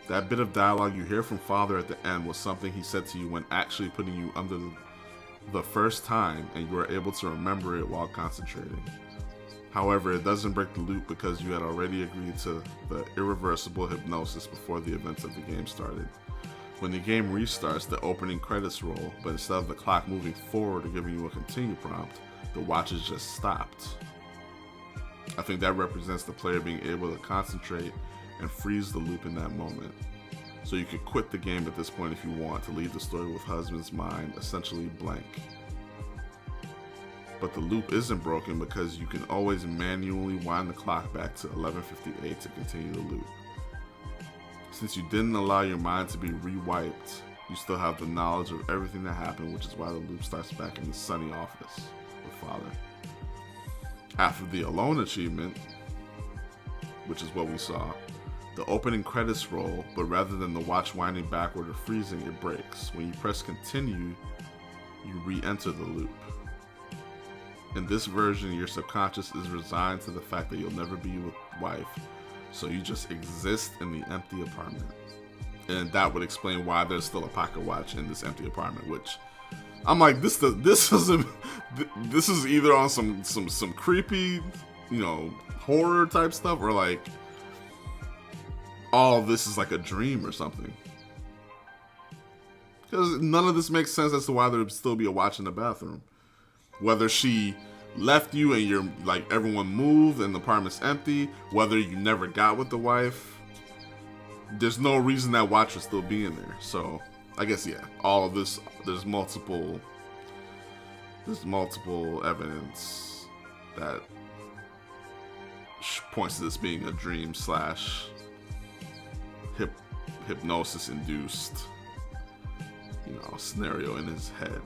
That bit of dialogue you hear from Father at the end was something he said to you when actually putting you under the first time, and you were able to remember it while concentrating. However, it doesn't break the loop because you had already agreed to the irreversible hypnosis before the events of the game started. When the game restarts, the opening credits roll, but instead of the clock moving forward or giving you a continue prompt, the watch is just stopped. I think that represents the player being able to concentrate and freeze the loop in that moment. So you could quit the game at this point if you want to leave the story with husband's mind essentially blank. But the loop isn't broken because you can always manually wind the clock back to 11:58 to continue the loop. Since you didn't allow your mind to be re-wiped, you still have the knowledge of everything that happened, which is why the loop starts back in the sunny office with Father. After the alone achievement, which is what we saw, the opening credits roll, but rather than the watch winding backward or freezing, it breaks. When you press continue, you re-enter the loop. In this version, your subconscious is resigned to the fact that you'll never be with wife, so you just exist in the empty apartment. And that would explain why there's still a pocket watch in this empty apartment, which I'm like, this is either on some creepy, horror type stuff, or like all this is like a dream or something. Because none of this makes sense as to why there would still be a watch in the bathroom. Whether she left you and you're like everyone moved and the apartment's empty, whether you never got with the wife, there's no reason that watch would still be in there. So I guess, yeah, all of this, there's multiple evidence that points to this being a dream / hypnosis induced, scenario in his head.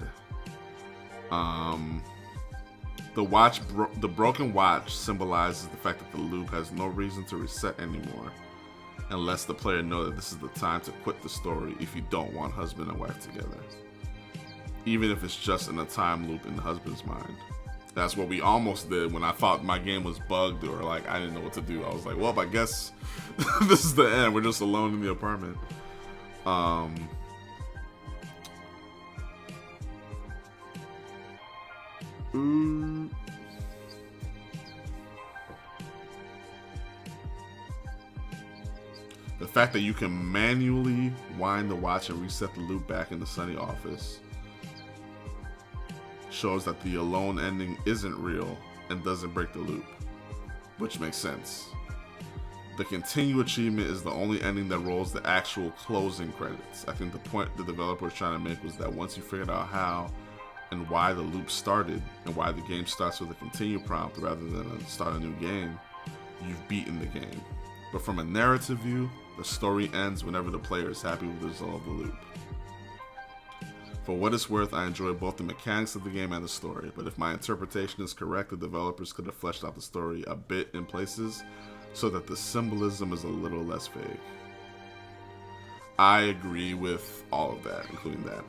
The broken watch symbolizes the fact that the loop has no reason to reset anymore, and lets the player know that this is the time to quit the story if you don't want husband and wife together, even if it's just in a time loop in the husband's mind. That's what we almost did when I thought my game was bugged or like I didn't know what to do. I was like, well, I guess this is the end. We're just alone in the apartment. The fact that you can manually wind the watch and reset the loop back in the sunny office shows that the alone ending isn't real and doesn't break the loop, which makes sense. The continue achievement is the only ending that rolls the actual closing credits. I think the point the developer was trying to make was that once you figured out how and why the loop started, and why the game starts with a continue prompt rather than a start a new game, you've beaten the game. But from a narrative view, the story ends whenever the player is happy with the result of the loop. For what it's worth, I enjoy both the mechanics of the game and the story, but if my interpretation is correct, the developers could have fleshed out the story a bit in places so that the symbolism is a little less vague. I agree with all of that, including that.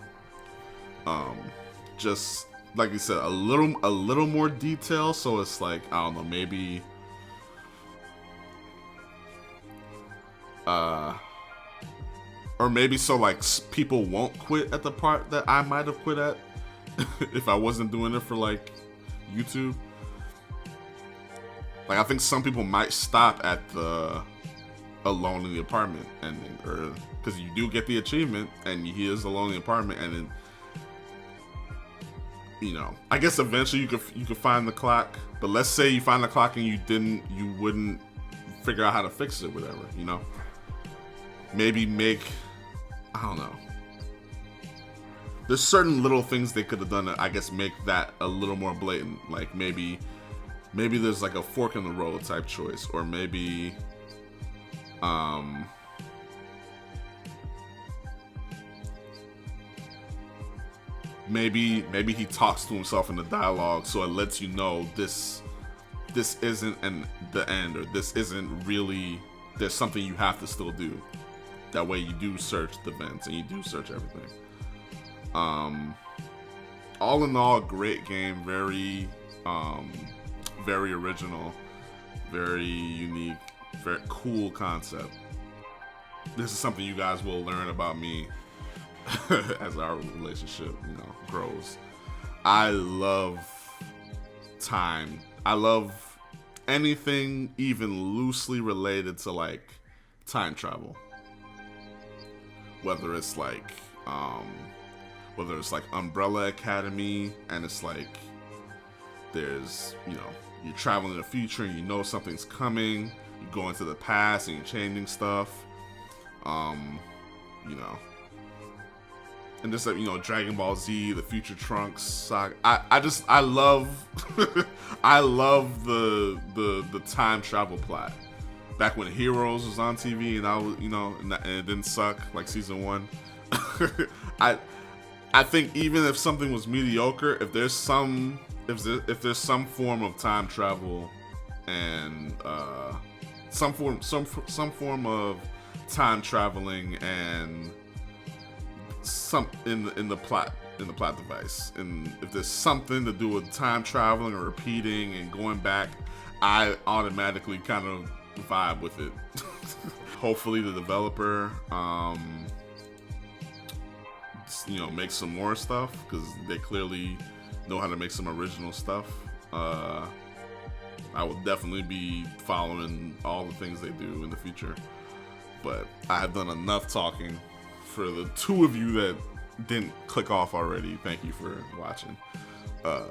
Just like you said, a little more detail, so it's like, I don't know, maybe or maybe so like people won't quit at the part that I might have quit at if I wasn't doing it for like YouTube. Like, I think some people might stop at the alone in the apartment ending, or because you do get the achievement and he is alone in the apartment, and then, you know, I guess eventually you could find the clock. But let's say you find the clock and you wouldn't figure out how to fix it, whatever, you know. Maybe make, I don't know. There's certain little things they could have done that I guess make that a little more blatant. Like maybe there's like a fork in the road type choice, or maybe maybe he talks to himself in the dialogue, so it lets you know this isn't the end, or this isn't really, there's something you have to still do. That way you do search the vents and you do search everything. All in all, great game, very original, very unique, very cool concept. This is something you guys will learn about me as our relationship, you know, grows. I love time. I love anything even loosely related to like time travel. Whether it's like Umbrella Academy, and it's like there's, you know, you're traveling in the future and you know something's coming, you go into the past and you're changing stuff, you know, and just like, you know, Dragon Ball Z, the Future Trunks saga. I love I love the time travel plot. Back when Heroes was on TV and I was, you know, and it didn't suck like season 1. I think even if something was mediocre, if there's some form of time travel and some form of time traveling and some in the plot device, and if there's something to do with time traveling or repeating and going back, I automatically kind of vibe with it. Hopefully the developer you know, make some more stuff, because they clearly know how to make some original stuff. I will definitely be following all the things they do in the future, but I have done enough talking. For the 2 of you that didn't click off already, thank you for watching. And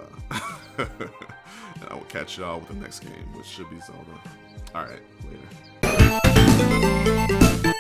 I will catch y'all with the next game, which should be Zelda. Alright, later.